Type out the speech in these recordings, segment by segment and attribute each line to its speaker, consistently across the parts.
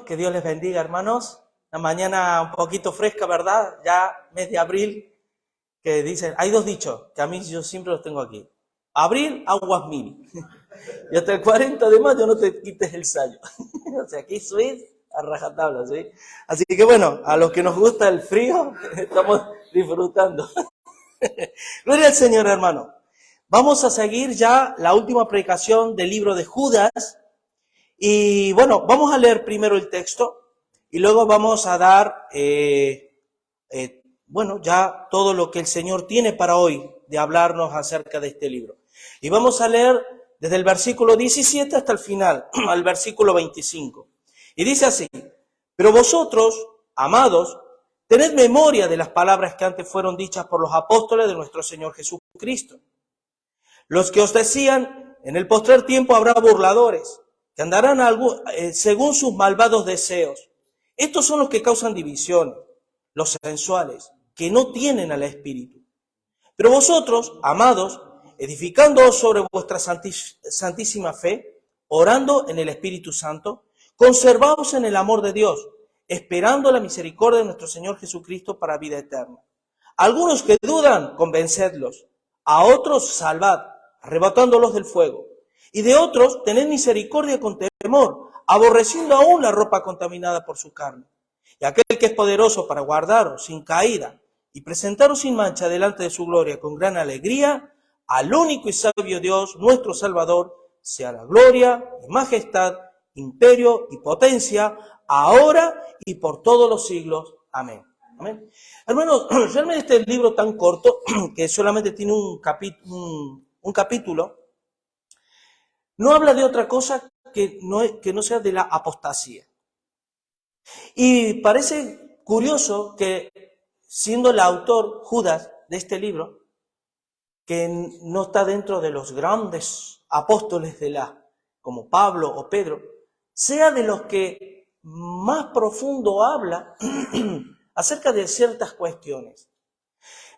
Speaker 1: que Dios les bendiga, hermanos. La mañana un poquito fresca, ¿verdad? Ya mes de abril, que dicen, hay dos dichos, que a mí yo siempre los tengo aquí. Abril, aguas mil. Y hasta el 40 de mayo no te quites el sayo. O sea, aquí eso es a rajatabla, ¿sí? Así que bueno, a los que nos gusta el frío, estamos disfrutando. Gloria al Señor, hermano. Vamos a seguir ya la última predicación del libro de Judas. Y bueno, vamos a leer primero el texto y luego vamos a dar, bueno, ya todo lo que el Señor tiene para hoy de hablarnos acerca de este libro. Y vamos a leer desde el versículo 17 hasta el final, al versículo 25. Y dice así: pero vosotros, amados, tened memoria de las palabras que antes fueron dichas por los apóstoles de nuestro Señor Jesucristo. Los que os decían, en el postrer tiempo habrá burladores, que andarán según sus malvados deseos. Estos son los que causan divisiones, los sensuales, que no tienen al Espíritu. Pero vosotros, amados, edificándoos sobre vuestra santísima fe, orando en el Espíritu Santo, conservaos en el amor de Dios, esperando la misericordia de nuestro Señor Jesucristo para vida eterna. Algunos que dudan, convencedlos. A otros salvad, arrebatándolos del fuego. Y de otros tened misericordia con temor, aborreciendo aún la ropa contaminada por su carne. Y aquel que es poderoso para guardaros sin caída y presentaros sin mancha delante de su gloria con gran alegría, al único y sabio Dios, nuestro Salvador, sea la gloria y majestad, imperio y potencia, ahora y por todos los siglos. Amén. Amén. Hermanos, realmente este libro tan corto, que solamente tiene un capítulo, no habla de otra cosa que no sea de la apostasía. Y parece curioso que, siendo el autor Judas de este libro, que no está dentro de los grandes apóstoles como Pablo o Pedro, sea de los que más profundo habla acerca de ciertas cuestiones.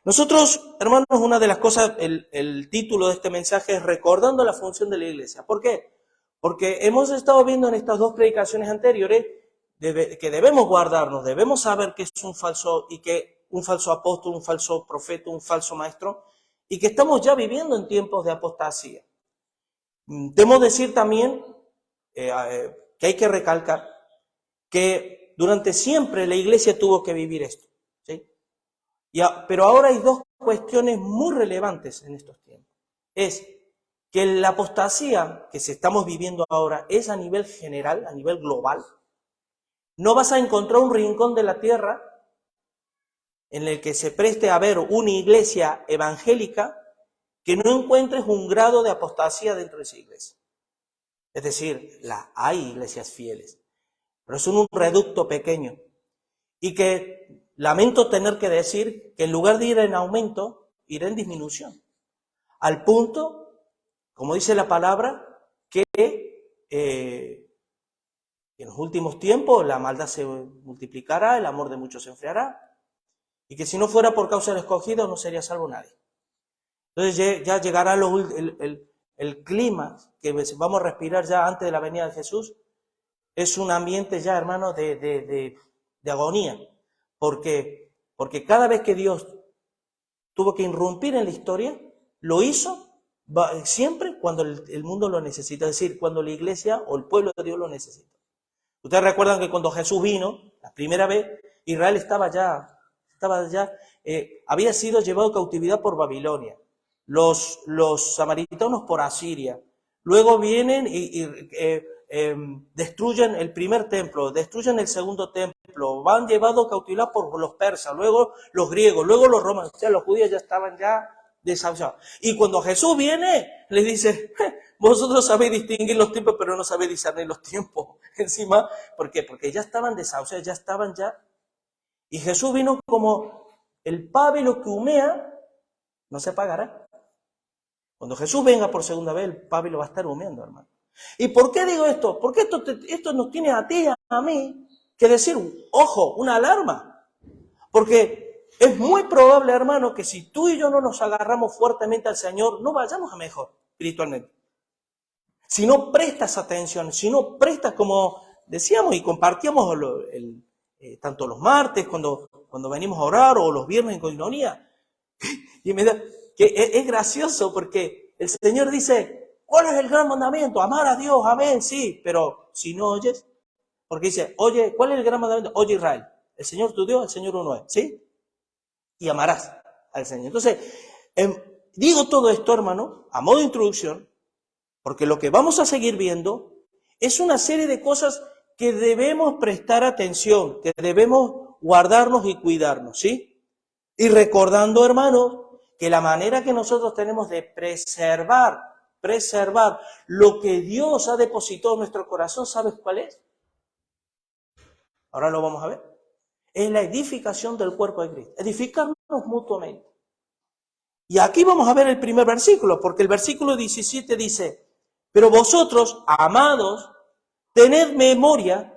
Speaker 1: Nosotros, hermanos, una de las cosas, el título de este mensaje es Recordando la función de la iglesia. ¿Por qué? Porque hemos estado viendo en estas dos predicaciones anteriores que debemos guardarnos, debemos saber que es un falso apóstol, un falso profeta, un falso maestro, y que estamos ya viviendo en tiempos de apostasía. Debo decir también que hay que recalcar que durante siempre la iglesia tuvo que vivir esto, ¿sí? Pero ahora hay dos cuestiones muy relevantes en estos tiempos. Es que la apostasía que estamos viviendo ahora es a nivel general, a nivel global. No vas a encontrar un rincón de la tierra en el que se preste a ver una iglesia evangélica que no encuentres un grado de apostasía dentro de esa iglesia. Es decir, hay iglesias fieles, pero son un reducto pequeño. Y que lamento tener que decir que en lugar de ir en aumento, irá en disminución. Al punto, como dice la palabra, que en los últimos tiempos la maldad se multiplicará, el amor de muchos se enfriará, y que si no fuera por causa del escogido no sería salvo nadie. Entonces ya llegará el clima que vamos a respirar ya antes de la venida de Jesús. Es un ambiente ya, hermano, de agonía, porque cada vez que Dios tuvo que irrumpir en la historia, lo hizo siempre cuando el mundo lo necesita, es decir, cuando la iglesia o el pueblo de Dios lo necesita. Ustedes recuerdan que cuando Jesús vino, la primera vez, Israel había sido llevado a cautividad por Babilonia, los samaritanos por Asiria, luego vienen y destruyen el primer templo, destruyen el segundo templo, van llevados a cautividad por los persas, luego los griegos, luego los romanos. O sea, los judíos ya estaban desahuciados. Y cuando Jesús viene, les dice: vosotros sabéis distinguir los tiempos, pero no sabéis discernir los tiempos. Encima, ¿por qué? Porque ya estaban desahuciados, Y Jesús vino como el pábilo que humea, no se apagará. Cuando Jesús venga por segunda vez, el pábilo va a estar humeando, hermano. ¿Y por qué digo esto? Porque esto nos tiene a ti, a mí, que decir, ojo, una alarma. Porque es muy probable, hermano, que si tú y yo no nos agarramos fuertemente al Señor, no vayamos a mejor espiritualmente. Si no prestas atención, si no prestas como decíamos y compartíamos tanto los martes cuando venimos a orar o los viernes en coinonía. Y es gracioso porque el Señor dice, ¿cuál es el gran mandamiento? Amar a Dios, amén, sí, pero si no oyes, porque dice, oye, ¿cuál es el gran mandamiento? Oye Israel, el Señor tu Dios, el Señor uno es, ¿sí? Y amarás al Señor. Entonces, digo todo esto, hermano, a modo de introducción, porque lo que vamos a seguir viendo es una serie de cosas que debemos prestar atención, que debemos guardarnos y cuidarnos, ¿sí? Y recordando, hermanos, que la manera que nosotros tenemos de preservar lo que Dios ha depositado en nuestro corazón, ¿sabes cuál es? Ahora lo vamos a ver. Es la edificación del cuerpo de Cristo. Edificarnos mutuamente. Y aquí vamos a ver el primer versículo, porque el versículo 17 dice, pero vosotros, amados, tened memoria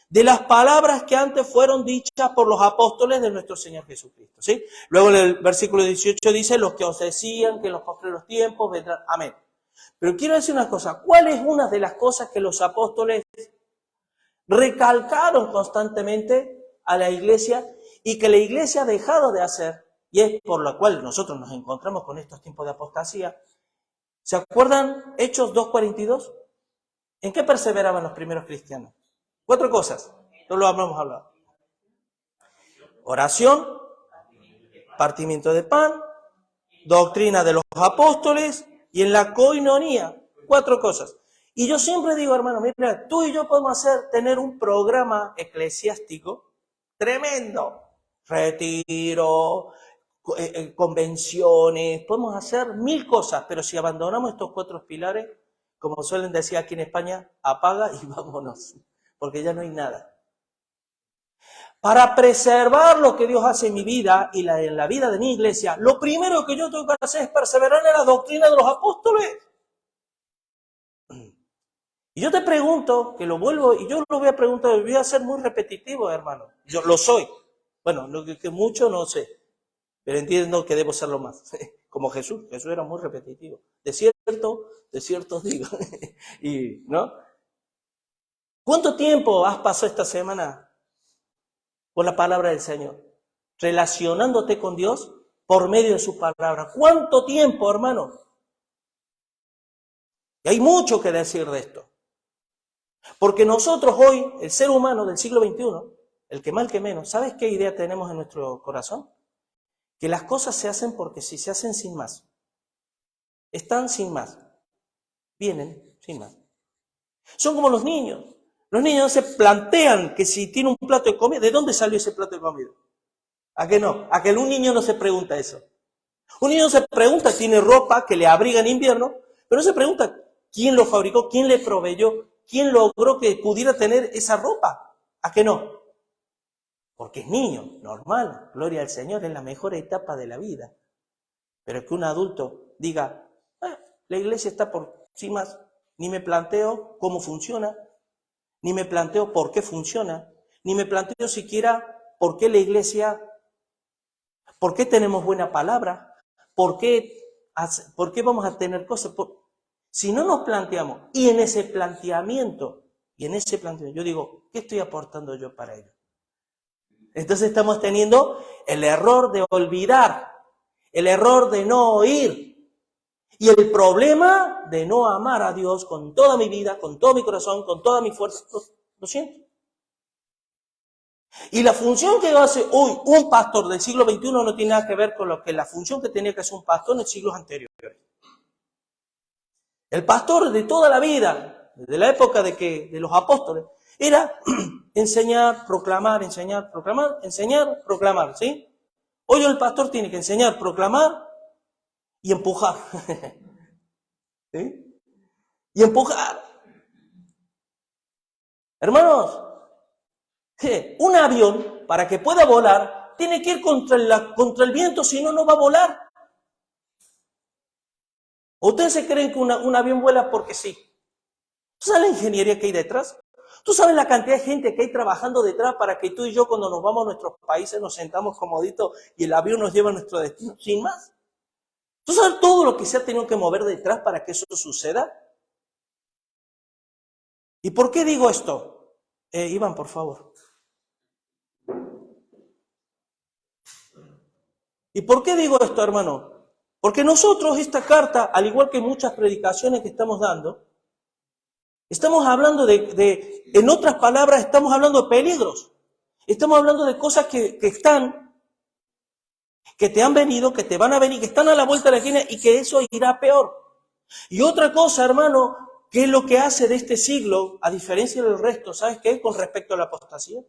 Speaker 1: de las palabras que antes fueron dichas por los apóstoles de nuestro Señor Jesucristo, ¿sí? Luego en el versículo 18 dice, los que os decían que en los postreros tiempos vendrán, amén. Pero quiero decir una cosa, ¿cuál es una de las cosas que los apóstoles recalcaron constantemente a la iglesia y que la iglesia ha dejado de hacer? Y es por la cual nosotros nos encontramos con estos tiempos de apostasía. ¿Se acuerdan Hechos 2:42? ¿En qué perseveraban los primeros cristianos? 4 cosas, no lo hemos hablado. Oración, partimiento de pan, doctrina de los apóstoles y en la coinonía. 4 cosas. Y yo siempre digo, hermano, mira, tú y yo podemos tener un programa eclesiástico tremendo. Retiro, convenciones, podemos hacer 1000 cosas, pero si abandonamos estos 4 pilares, como suelen decir aquí en España, apaga y vámonos, porque ya no hay nada. Para preservar lo que Dios hace en mi vida y en la vida de mi iglesia, lo primero que yo tengo que hacer es perseverar en la doctrina de los apóstoles. Y yo te pregunto, que lo vuelvo, y yo lo voy a preguntar, voy a ser muy repetitivo, hermano. Yo lo soy. Bueno, lo que mucho no sé, pero entiendo que debo serlo más. Como Jesús era muy repetitivo. De cierto digo. Y, ¿no? ¿Cuánto tiempo has pasado esta semana con la palabra del Señor? Relacionándote con Dios por medio de su palabra. ¿Cuánto tiempo, hermano? Y hay mucho que decir de esto. Porque nosotros hoy, el ser humano del siglo XXI, el que más, el que menos, ¿sabes qué idea tenemos en nuestro corazón? Que las cosas se hacen porque si se hacen sin más. Están sin más. Vienen sin más. Son como los niños. Los niños se plantean que si tiene un plato de comida, ¿de dónde salió ese plato de comida? ¿A qué no? A que un niño no se pregunta eso. Un niño se pregunta, tiene ropa que le abriga en invierno, pero no se pregunta quién lo fabricó, quién le proveyó, quién logró que pudiera tener esa ropa. ¿A qué no? Porque es niño, normal, gloria al Señor, es la mejor etapa de la vida. Pero que un adulto diga, la iglesia está por sí más, ni me planteo cómo funciona, ni me planteo por qué funciona, ni me planteo siquiera por qué la iglesia, por qué tenemos buena palabra, por qué vamos a tener cosas. Si no nos planteamos, y en ese planteamiento, yo digo, ¿qué estoy aportando yo para ello? Entonces estamos teniendo el error de olvidar, el error de no oír y el problema de no amar a Dios con toda mi vida, con todo mi corazón, con toda mi fuerza. Lo siento. Y la función que hace hoy un pastor del siglo XXI no tiene nada que ver con la función que tenía que hacer un pastor en los siglos anteriores. El pastor de toda la vida, desde la época de los apóstoles, era enseñar, proclamar, ¿sí? Hoy el pastor tiene que enseñar, proclamar y empujar. ¿Sí? Y empujar. Hermanos, un avión, para que pueda volar, tiene que ir contra el viento, si no, no va a volar. ¿Ustedes se creen que un avión vuela porque sí? ¿Tú sabes la ingeniería que hay detrás? ¿Tú sabes la cantidad de gente que hay trabajando detrás para que tú y yo cuando nos vamos a nuestros países nos sentamos comoditos y el avión nos lleva a nuestro destino? Sin más. ¿Tú sabes todo lo que se ha tenido que mover detrás para que eso suceda? ¿Y por qué digo esto? Iván, por favor. ¿Y por qué digo esto, hermano? Porque nosotros esta carta, al igual que muchas predicaciones que estamos dando, estamos hablando en otras palabras, estamos hablando de peligros. Estamos hablando de cosas que te han venido, que te van a venir, que están a la vuelta de la esquina y que eso irá peor. Y otra cosa, hermano, ¿qué es lo que hace de este siglo, a diferencia del resto? ¿Sabes qué? Con respecto a la apostasía.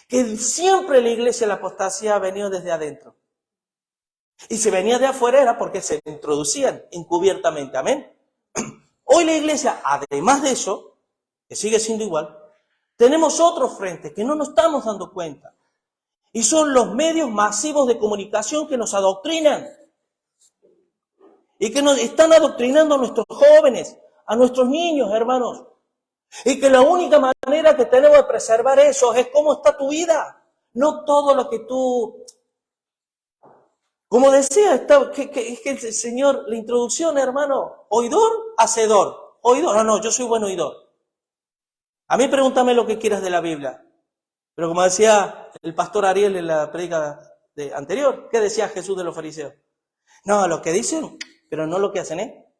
Speaker 1: Que siempre la iglesia, la apostasía ha venido desde adentro. Y si venía de afuera era porque se introducían encubiertamente. Amén. Hoy la iglesia, además de eso, que sigue siendo igual, tenemos otros frentes que no nos estamos dando cuenta. Y son los medios masivos de comunicación que nos adoctrinan. Y que nos están adoctrinando a nuestros jóvenes, a nuestros niños, hermanos. Y que la única manera que tenemos de preservar eso es cómo está tu vida. No todo lo que tú... Como decía, que el Señor, la introducción, hermano, oidor, hacedor. Oidor, no, yo soy buen oidor. A mí pregúntame lo que quieras de la Biblia. Pero como decía el pastor Ariel en la prédica anterior, ¿qué decía Jesús de los fariseos? No, lo que dicen, pero no lo que hacen, ¿eh?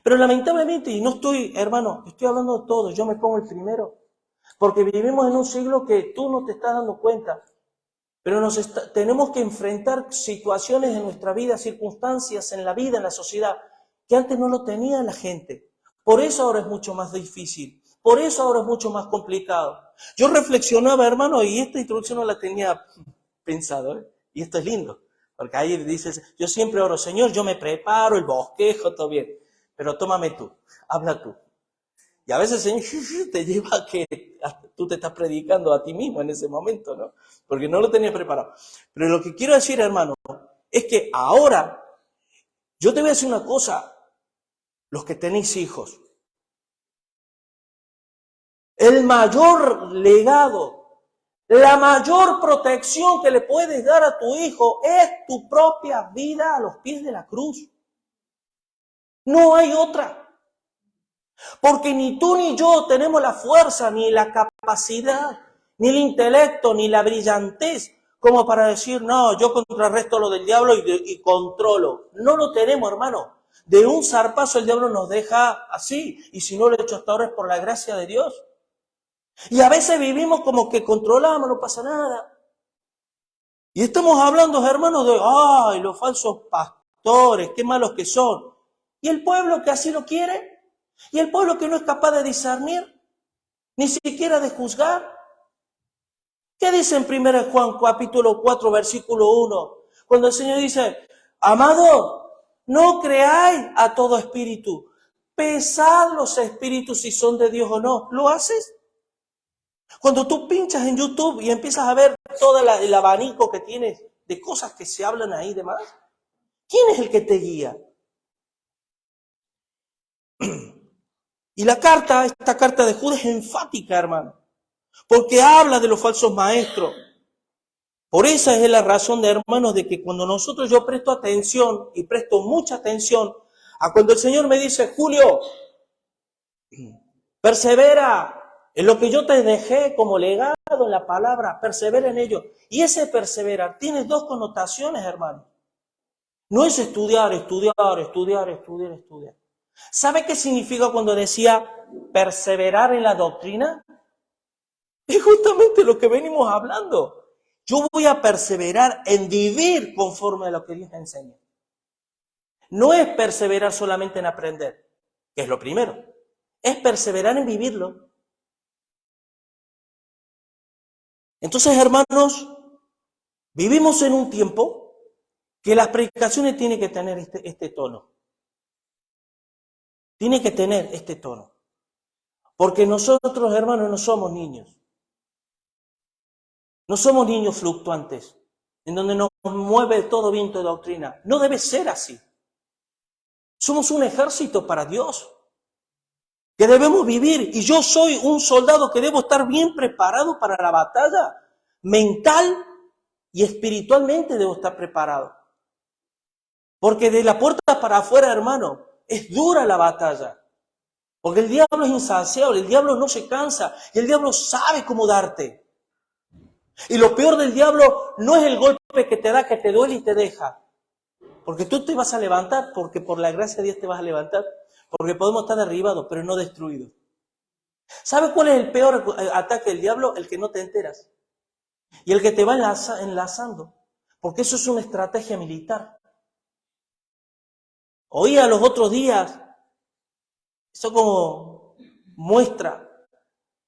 Speaker 1: Pero lamentablemente, y no estoy, hermano, estoy hablando de todo, yo me pongo el primero. Porque vivimos en un siglo que tú no te estás dando cuenta. Pero tenemos que enfrentar situaciones en nuestra vida, circunstancias en la vida, en la sociedad, que antes no lo tenía la gente. Por eso ahora es mucho más difícil. Por eso ahora es mucho más complicado. Yo reflexionaba, hermano, y esta introducción no la tenía pensado, ¿eh? Y esto es lindo. Porque ahí dices, yo siempre oro, Señor, yo me preparo, el bosquejo, todo bien. Pero tómame tú, habla tú. Y a veces el Señor te lleva a que tú te estás predicando a ti mismo en ese momento, ¿no? Porque no lo tenías preparado. Pero lo que quiero decir, hermano, es que ahora, yo te voy a decir una cosa, los que tenéis hijos, el mayor legado, la mayor protección que le puedes dar a tu hijo es tu propia vida a los pies de la cruz. No hay otra. Porque ni tú ni yo tenemos la fuerza, ni la capacidad, ni el intelecto, ni la brillantez como para decir, no, yo contrarresto lo del diablo y controlo. No lo tenemos, hermano. De un zarpazo el diablo nos deja así. Y si no lo he hecho hasta ahora es por la gracia de Dios. Y a veces vivimos como que controlamos, no pasa nada. Y estamos hablando, hermanos, de, ay, los falsos pastores, qué malos que son. ¿Y el pueblo que así lo quiere? ¿Y el pueblo que no es capaz de discernir? Ni siquiera de juzgar. ¿Qué dice en 1 Juan capítulo 4, versículo 1? Cuando el Señor dice, amado, no creáis a todo espíritu. Pesad los espíritus si son de Dios o no. ¿Lo haces? Cuando tú pinchas en YouTube y empiezas a ver todo el abanico que tienes de cosas que se hablan ahí y demás, ¿quién es el que te guía? Y esta carta de Judas es enfática, hermano, porque habla de los falsos maestros. Por esa es la razón, de hermanos, de que cuando yo presto atención, y presto mucha atención, a cuando el Señor me dice, Julio, persevera en lo que yo te dejé como legado en la palabra, persevera en ello. Y ese perseverar tiene dos connotaciones, hermano. No es estudiar. ¿Sabe qué significa cuando decía perseverar en la doctrina? Es justamente lo que venimos hablando. Yo voy a perseverar en vivir conforme a lo que Dios me enseña. No es perseverar solamente en aprender, que es lo primero. Es perseverar en vivirlo. Entonces, hermanos, vivimos en un tiempo que las predicaciones tienen que tener este tono. Tiene que tener este tono. Porque nosotros, hermanos, no somos niños. No somos niños fluctuantes, en donde nos mueve todo viento de doctrina. No debe ser así. Somos un ejército para Dios, que debemos vivir. Y yo soy un soldado que debo estar bien preparado para la batalla. Mental y espiritualmente debo estar preparado. Porque de la puerta para afuera, hermano, es dura la batalla. Porque el diablo es insaciable, el diablo no se cansa y el diablo sabe cómo darte. Y lo peor del diablo no es el golpe que te da, que te duele y te deja. Porque tú te vas a levantar, porque por la gracia de Dios te vas a levantar. Porque podemos estar derribados, pero no destruidos. ¿Sabes cuál es el peor ataque del diablo? El que no te enteras. Y el que te va enlazando. Porque eso es una estrategia militar. Oía los otros días, eso como muestra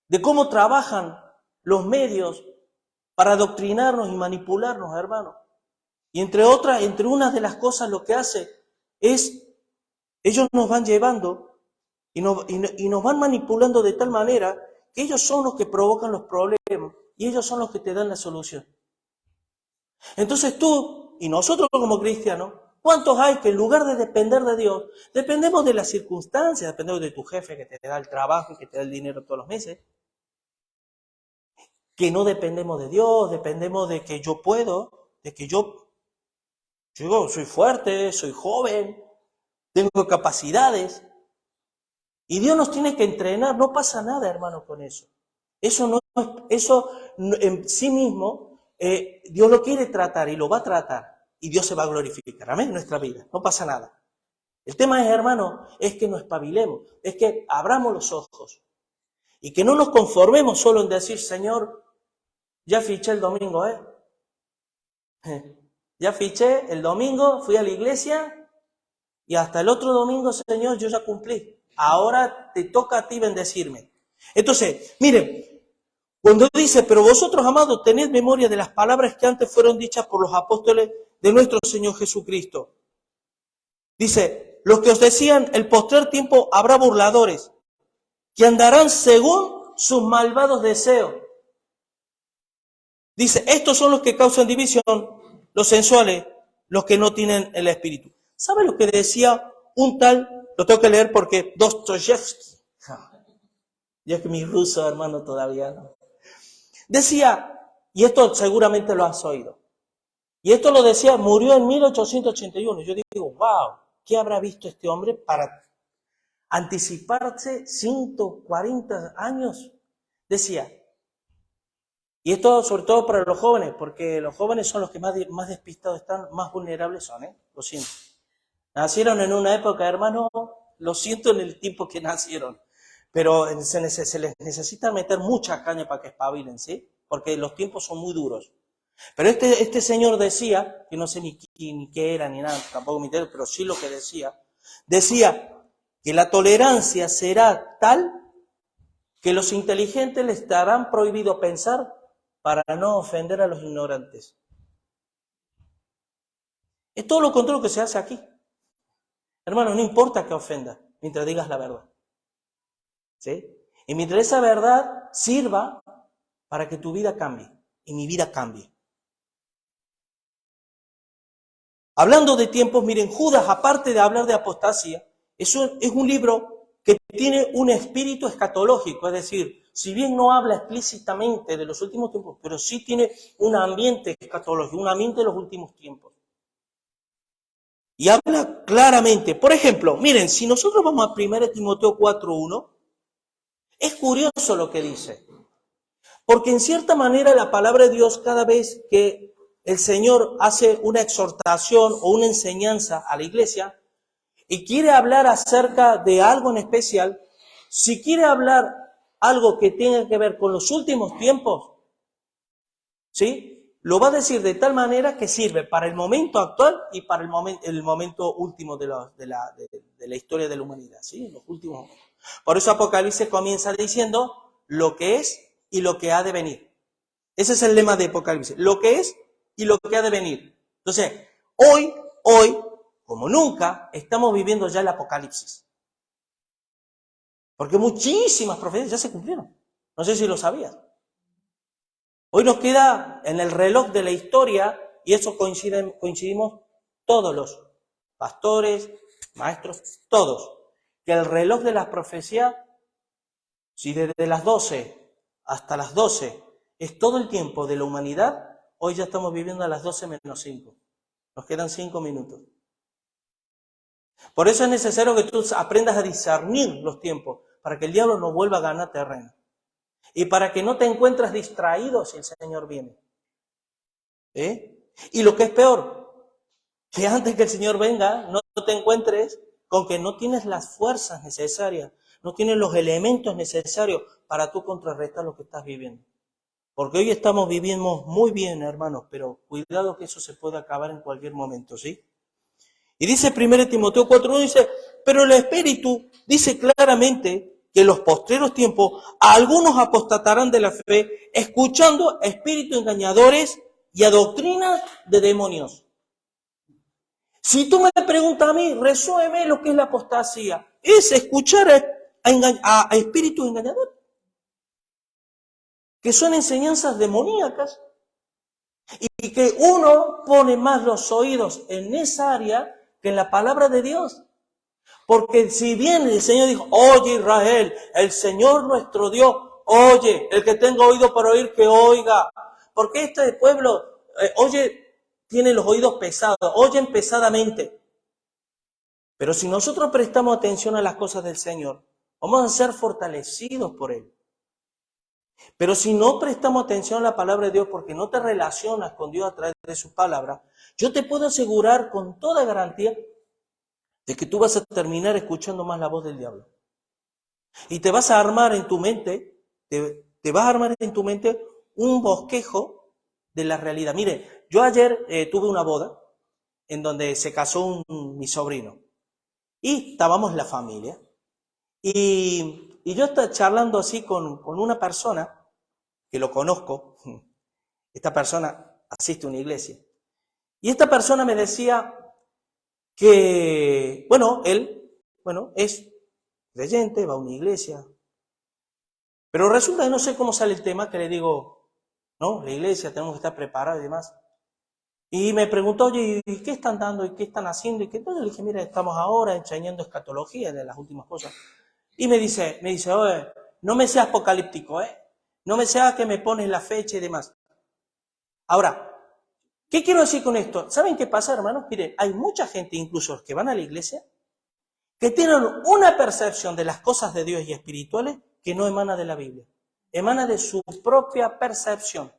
Speaker 1: de cómo trabajan los medios para adoctrinarnos y manipularnos, hermanos. Y entre unas de las cosas lo que hace es, ellos nos van llevando y nos van manipulando de tal manera que ellos son los que provocan los problemas y ellos son los que te dan la solución. Entonces tú y nosotros como cristianos, ¿cuántos hay que en lugar de depender de Dios, dependemos de las circunstancias, dependemos de tu jefe que te da el trabajo y que te da el dinero todos los meses? Que no dependemos de Dios, dependemos de que yo puedo, de que yo soy fuerte, soy joven, tengo capacidades. Y Dios nos tiene que entrenar, no pasa nada, hermano, con eso. Eso en sí mismo, Dios lo quiere tratar y lo va a tratar. Y Dios se va a glorificar, amén, en nuestra vida, no pasa nada. El tema es, hermano, es que nos espabilemos, es que abramos los ojos. Y que no nos conformemos solo en decir, Señor, ya fiché el domingo, Ya fiché el domingo, fui a la iglesia y hasta el otro domingo, Señor, yo ya cumplí. Ahora te toca a ti bendecirme. Entonces, miren, cuando dice, pero vosotros, amados, tened memoria de las palabras que antes fueron dichas por los apóstoles de nuestro Señor Jesucristo. Dice, los que os decían, el postrer tiempo habrá burladores, que andarán según sus malvados deseos. Dice, estos son los que causan división, los sensuales, los que no tienen el espíritu. ¿Sabe lo que decía un tal? Lo tengo que leer porque Dostoyevsky. Yo es que mi ruso, hermano, todavía no. Decía, y esto seguramente lo has oído, y esto lo decía, murió en 1881. Yo digo, wow, ¿qué habrá visto este hombre para anticiparse 140 años? Decía, y esto sobre todo para los jóvenes, porque los jóvenes son los que más despistados están, más vulnerables son, lo siento. Nacieron en una época, hermano, lo siento en el tiempo que nacieron, pero se les necesita meter mucha caña para que espabilen, ¿sí? Porque los tiempos son muy duros. Pero este señor decía, que no sé ni qué era ni nada, tampoco me interesa, pero sí lo que decía que la tolerancia será tal que los inteligentes les estarán prohibido pensar para no ofender a los ignorantes. Es todo lo contrario que se hace aquí. Hermano, no importa que ofenda, mientras digas la verdad. ¿Sí? Y mientras esa verdad sirva para que tu vida cambie y mi vida cambie. Hablando de tiempos, miren, Judas, aparte de hablar de apostasía, es un libro que tiene un espíritu escatológico, es decir, si bien no habla explícitamente de los últimos tiempos, pero sí tiene un ambiente escatológico, un ambiente de los últimos tiempos. Y habla claramente. Por ejemplo, miren, si nosotros vamos a 1 Timoteo 4:1, es curioso lo que dice. Porque en cierta manera la palabra de Dios, cada vez que el Señor hace una exhortación o una enseñanza a la iglesia y quiere hablar acerca de algo en especial, si quiere hablar algo que tenga que ver con los últimos tiempos, ¿sí? Lo va a decir de tal manera que sirve para el momento actual y para el momento último de la historia de la humanidad, ¿sí? Los últimos momentos. Por eso Apocalipsis comienza diciendo lo que es y lo que ha de venir. Ese es el lema de Apocalipsis, lo que es y lo que ha de venir. Entonces, hoy, como nunca, estamos viviendo ya el Apocalipsis. Porque muchísimas profecías ya se cumplieron. No sé si lo sabías. Hoy nos queda en el reloj de la historia, y eso coincidimos todos los pastores, maestros, todos, que el reloj de la profecía, si desde las 12 hasta las 12 es todo el tiempo de la humanidad, hoy ya estamos viviendo a las 12 menos 5. Nos quedan 5 minutos. Por eso es necesario que tú aprendas a discernir los tiempos. para que el diablo no vuelva a ganar terreno. Y para que no te encuentres distraído si el Señor viene. Y lo que es peor, que antes que el Señor venga, no te encuentres con que no tienes las fuerzas necesarias, no tienes los elementos necesarios para tú contrarrestar lo que estás viviendo. Porque hoy estamos viviendo muy bien, hermanos, pero cuidado que eso se puede acabar en cualquier momento, ¿sí? Y dice 1 Timoteo 4:1, dice, pero el Espíritu dice claramente que en los postreros tiempos algunos apostatarán de la fe, escuchando a espíritus engañadores y a doctrinas de demonios. Si tú me preguntas a mí, resúmeme lo que es la apostasía. Es escuchar a espíritus engañadores, que son enseñanzas demoníacas, y que uno pone más los oídos en esa área que en la palabra de Dios. Porque si bien el Señor dijo, oye Israel, el Señor nuestro Dios, oye, el que tenga oído para oír, que oiga. Porque este pueblo, tiene los oídos pesados, oyen pesadamente. Pero si nosotros prestamos atención a las cosas del Señor, vamos a ser fortalecidos por Él. Pero si no prestamos atención a la palabra de Dios porque no te relacionas con Dios a través de su palabra, yo te puedo asegurar con toda garantía de que tú vas a terminar escuchando más la voz del diablo. Y te vas a armar en tu mente, te vas a armar en tu mente un bosquejo de la realidad. Mire, yo ayer tuve una boda en donde se casó mi sobrino y estábamos la familia. Y yo estaba charlando así con una persona que lo conozco. Esta persona asiste a una iglesia. Y esta persona me decía que, él es creyente, va a una iglesia. Pero resulta que no sé cómo sale el tema, que le digo, no, la iglesia, tenemos que estar preparados y demás. Y me preguntó, oye, ¿y qué están dando? ¿Y qué están haciendo? Y que entonces le dije, mira, estamos ahora enseñando escatología de las últimas cosas. Y me dice, oye, no me seas apocalíptico, no me seas que me pones la fecha y demás. Ahora, ¿qué quiero decir con esto? ¿Saben qué pasa, hermanos? Miren, hay mucha gente, incluso los que van a la iglesia, que tienen una percepción de las cosas de Dios y espirituales que no emana de la Biblia. Emana de su propia percepción.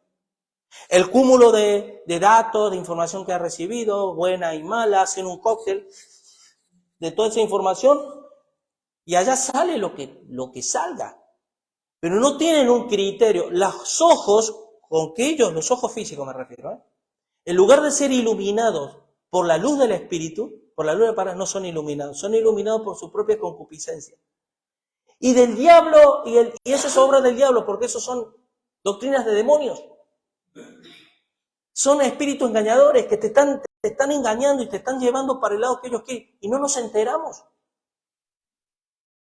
Speaker 1: El cúmulo de datos, de información que ha recibido, buena y mala, hacen un cóctel de toda esa información y allá sale lo que salga. Pero no tienen un criterio. Los ojos, los ojos físicos me refiero, en lugar de ser iluminados por la luz del Espíritu, por la luz de la palabra, no son iluminados por su propia concupiscencia. Y del diablo, y esa es obra del diablo, porque eso son doctrinas de demonios. Son espíritus engañadores que te están engañando y te están llevando para el lado que ellos quieren, y no nos enteramos.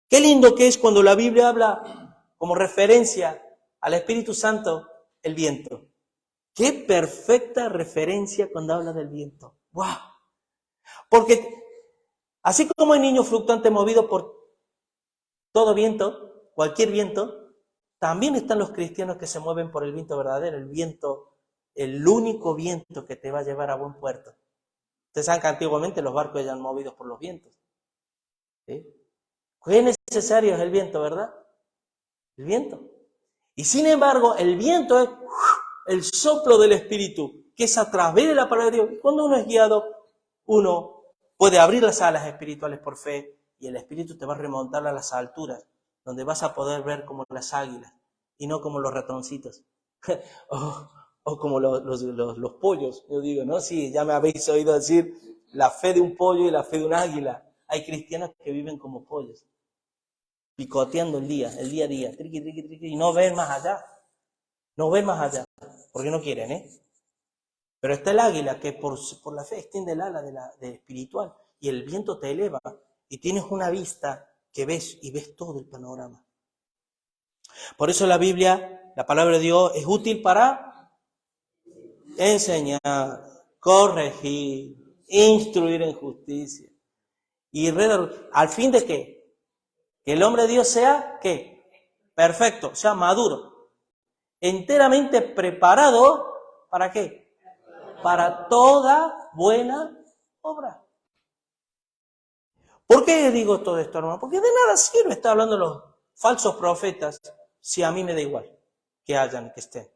Speaker 1: Qué lindo que es cuando la Biblia habla como referencia al Espíritu Santo, el viento. Qué perfecta referencia cuando habla del viento. ¡Wow! Porque así como hay niños fluctuantes movidos por todo viento, cualquier viento, también están los cristianos que se mueven por el viento verdadero, el viento, el único viento que te va a llevar a buen puerto. Ustedes saben que antiguamente los barcos eran movidos por los vientos. ¿Sí? Qué necesario es el viento, ¿verdad? El viento. Y sin embargo, el viento es el soplo del Espíritu, que es a través de la palabra de Dios. Y cuando uno es guiado, uno puede abrir las alas espirituales por fe y el Espíritu te va a remontar a las alturas, donde vas a poder ver como las águilas y no como los ratoncitos. o como los pollos, yo digo, ¿no? Sí, ya me habéis oído decir la fe de un pollo y la fe de un águila. Hay cristianos que viven como pollos, picoteando el día a día, triqui, triqui, triqui, y no ven más allá. No ven más allá, porque no quieren, Pero está el águila que por la fe extiende el ala de espiritual y el viento te eleva y tienes una vista que ves y ves todo el panorama. Por eso la Biblia, la palabra de Dios, es útil para enseñar, corregir, instruir en justicia y al fin de ¿qué? Que el hombre de Dios sea ¿qué? Perfecto, sea maduro, enteramente preparado, ¿para qué? Para toda buena obra. ¿Por qué digo todo esto, hermano? Porque de nada sirve estar hablando de los falsos profetas si a mí me da igual que hayan, que estén?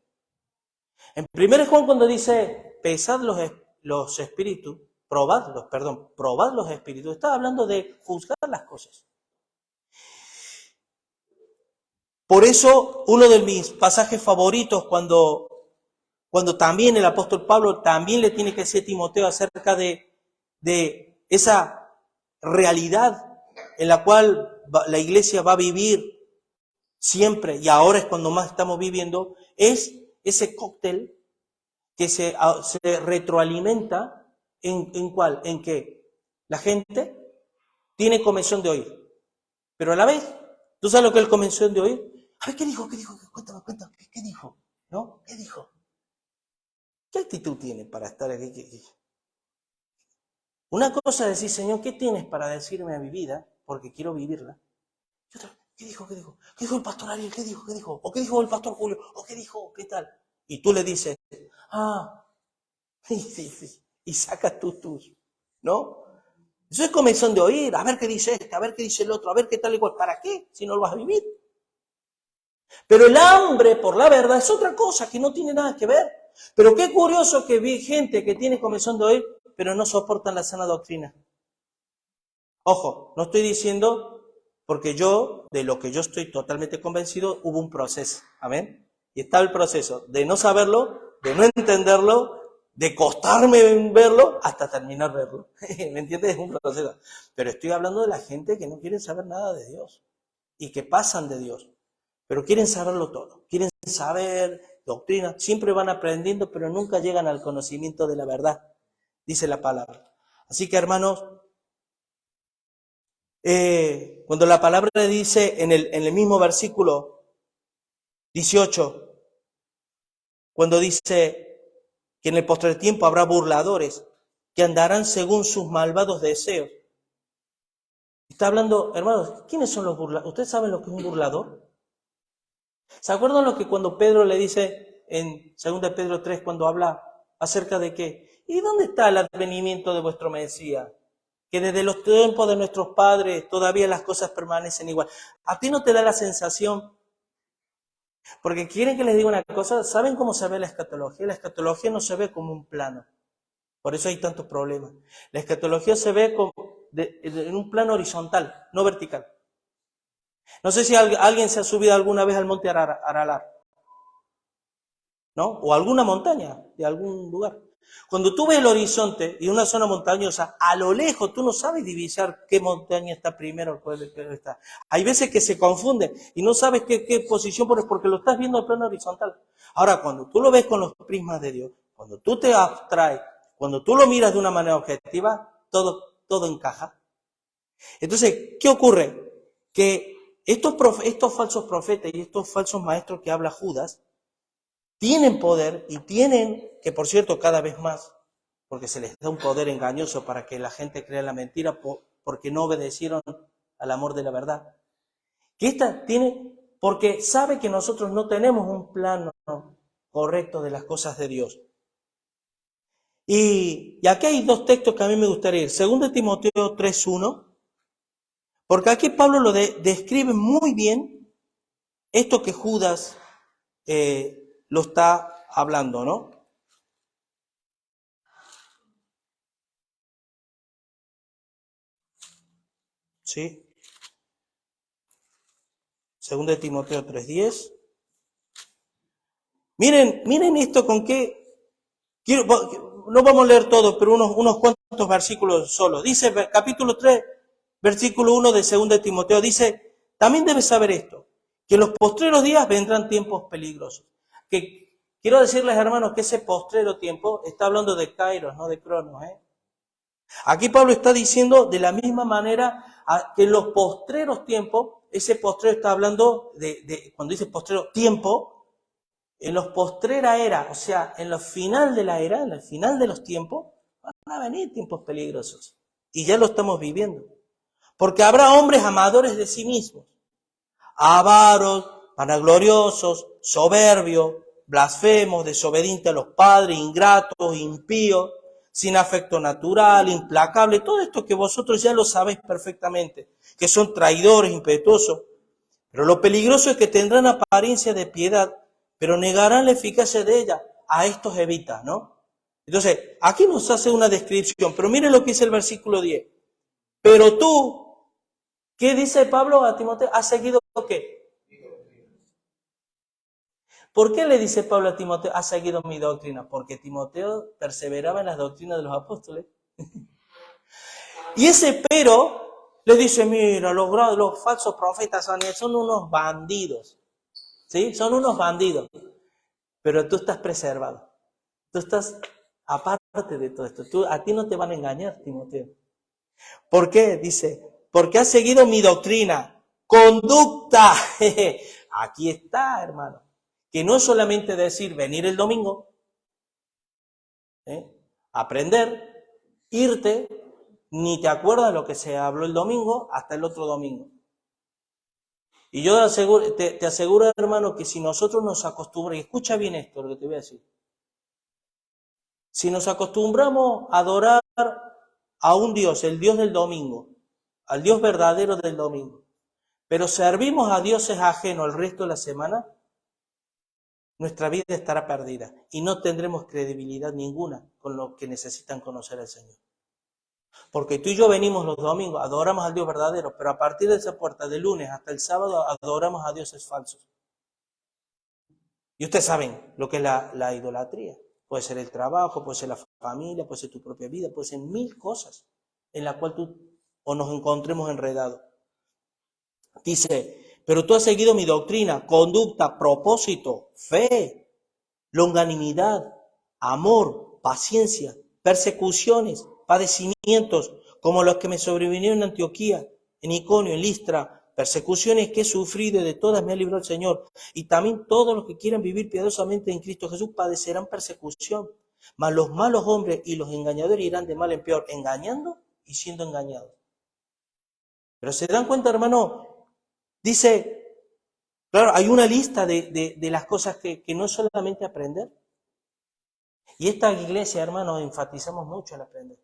Speaker 1: En 1 Juan cuando dice, pesad los espíritus, probad los espíritus, está hablando de juzgar las cosas. Por eso, uno de mis pasajes favoritos cuando también el apóstol Pablo también le tiene que decir a Timoteo acerca de esa realidad en la cual la iglesia va a vivir siempre, y ahora es cuando más estamos viviendo, es ese cóctel que se retroalimenta ¿en cuál? En que la gente tiene comezón de oír, pero a la vez, ¿tú sabes lo que es el comezón de oír? A ver, ¿qué dijo? Cuéntame, ¿qué dijo? ¿No? ¿Qué dijo? ¿Qué actitud tiene para estar aquí? Una cosa es decir, Señor, ¿qué tienes para decirme a mi vida? Porque quiero vivirla. Y otra, ¿qué dijo? ¿Qué dijo el pastor Ariel? ¿Qué dijo? ¿O qué dijo el pastor Julio? ¿O qué dijo? ¿Qué tal? Y tú le dices, y sacas tus, ¿no? Eso es comezón de oír, a ver qué dice este, a ver qué dice el otro, a ver qué tal igual. ¿Para qué? Si no lo vas a vivir. Pero el hambre por la verdad es otra cosa que no tiene nada que ver. Pero qué curioso que vi gente que tiene comezón de oír, pero no soportan la sana doctrina. Ojo, no estoy diciendo, porque de lo que yo estoy totalmente convencido, hubo un proceso. Amén. Y está el proceso de no saberlo, de no entenderlo, de costarme verlo, hasta terminar verlo. ¿Me entiendes? Es un proceso. Pero estoy hablando de la gente que no quiere saber nada de Dios y que pasan de Dios. Pero quieren saberlo todo, quieren saber doctrina, siempre van aprendiendo, pero nunca llegan al conocimiento de la verdad, dice la palabra. Así que, hermanos, cuando la palabra dice en el mismo versículo 18, cuando dice que en el postrer tiempo habrá burladores que andarán según sus malvados deseos. Está hablando, hermanos, ¿quiénes son los burladores? ¿Ustedes saben lo que es un burlador? ¿Se acuerdan lo que cuando Pedro le dice en 2 Pedro 3, cuando habla acerca de qué? ¿Y dónde está el advenimiento de vuestro Mesías? Que desde los tiempos de nuestros padres todavía las cosas permanecen igual. ¿A ti no te da la sensación? Porque quieren que les diga una cosa, ¿saben cómo se ve la escatología? La escatología no se ve como un plano. Por eso hay tantos problemas. La escatología se ve en un plano horizontal, no vertical. No sé si alguien se ha subido alguna vez al monte Aralar, ¿no? O alguna montaña de algún lugar. Cuando tú ves el horizonte y una zona montañosa, a lo lejos tú no sabes divisar qué montaña está primero o cuál está. Hay veces que se confunden y no sabes qué posición pones porque lo estás viendo en plano horizontal. Ahora, cuando tú lo ves con los prismas de Dios, cuando tú te abstraes, cuando tú lo miras de una manera objetiva, todo encaja. Entonces, ¿qué ocurre? Que estos falsos profetas y estos falsos maestros que habla Judas tienen poder y tienen, que por cierto cada vez más, porque se les da un poder engañoso para que la gente crea la mentira porque no obedecieron al amor de la verdad. Que esta tiene, porque sabe que nosotros no tenemos un plano correcto de las cosas de Dios. Y aquí hay dos textos que a mí me gustaría ir. 2 Timoteo 3:1. Porque aquí Pablo lo describe muy bien esto que Judas lo está hablando, ¿no? Sí. 2 Timoteo 3:10. Miren esto con qué. No vamos a leer todo, pero unos cuantos versículos solo. Dice capítulo 3, versículo 1 de 2 Timoteo, dice, también debes saber esto, que en los postreros días vendrán tiempos peligrosos. Que quiero decirles, hermanos, que ese postrero tiempo está hablando de Kairos, no de Cronos. Aquí Pablo está diciendo de la misma manera que en los postreros tiempos, ese postrero está hablando cuando dice postrero tiempo, en los postrera era, o sea, en el final de la era, en el final de los tiempos, van a venir tiempos peligrosos. Y ya lo estamos viviendo. Porque habrá hombres amadores de sí mismos, avaros, vanagloriosos, soberbios, blasfemos, desobedientes a los padres, ingratos, impíos, sin afecto natural, implacable, todo esto que vosotros ya lo sabéis perfectamente, que son traidores, impetuosos. Pero lo peligroso es que tendrán apariencia de piedad, pero negarán la eficacia de ella. A estos evita, ¿no? Entonces, aquí nos hace una descripción, pero miren lo que dice el versículo 10. Pero tú, ¿qué dice Pablo a Timoteo? ¿Has seguido qué? ¿Por qué le dice Pablo a Timoteo, has seguido mi doctrina? Porque Timoteo perseveraba en las doctrinas de los apóstoles. Y ese pero le dice, mira, los falsos profetas son unos bandidos. ¿Sí? Son unos bandidos. Pero tú estás preservado. Tú estás aparte de todo esto. A ti no te van a engañar, Timoteo. ¿Por qué? Dice, porque has seguido mi doctrina, conducta. Aquí está, hermano. Que no es solamente decir venir el domingo, aprender, irte, ni te acuerdas de lo que se habló el domingo hasta el otro domingo. Y yo te aseguro, hermano, que si nosotros nos acostumbramos, y escucha bien esto, lo que te voy a decir. Si nos acostumbramos a adorar a un Dios, el Dios del domingo, al Dios verdadero del domingo, pero servimos a dioses ajenos el resto de la semana, nuestra vida estará perdida y no tendremos credibilidad ninguna con los que necesitan conocer al Señor. Porque tú y yo venimos los domingos, adoramos al Dios verdadero, pero a partir de esa puerta, de lunes hasta el sábado, adoramos a dioses falsos. Y ustedes saben lo que es la idolatría. Puede ser el trabajo, puede ser la familia, puede ser tu propia vida, puede ser 1000 cosas en las cuales tú o nos encontremos enredados. Dice, pero tú has seguido mi doctrina, conducta, propósito, fe, longanimidad, amor, paciencia, persecuciones, padecimientos, como los que me sobrevinieron en Antioquía, en Iconio, en Listra, persecuciones que he sufrido y de todas me ha librado el Señor. Y también todos los que quieran vivir piadosamente en Cristo Jesús padecerán persecución. Mas los malos hombres y los engañadores irán de mal en peor, engañando y siendo engañados. Pero se dan cuenta, hermano, dice, claro, hay una lista de las cosas que no es solamente aprender. Y esta iglesia, hermano, enfatizamos mucho en aprender.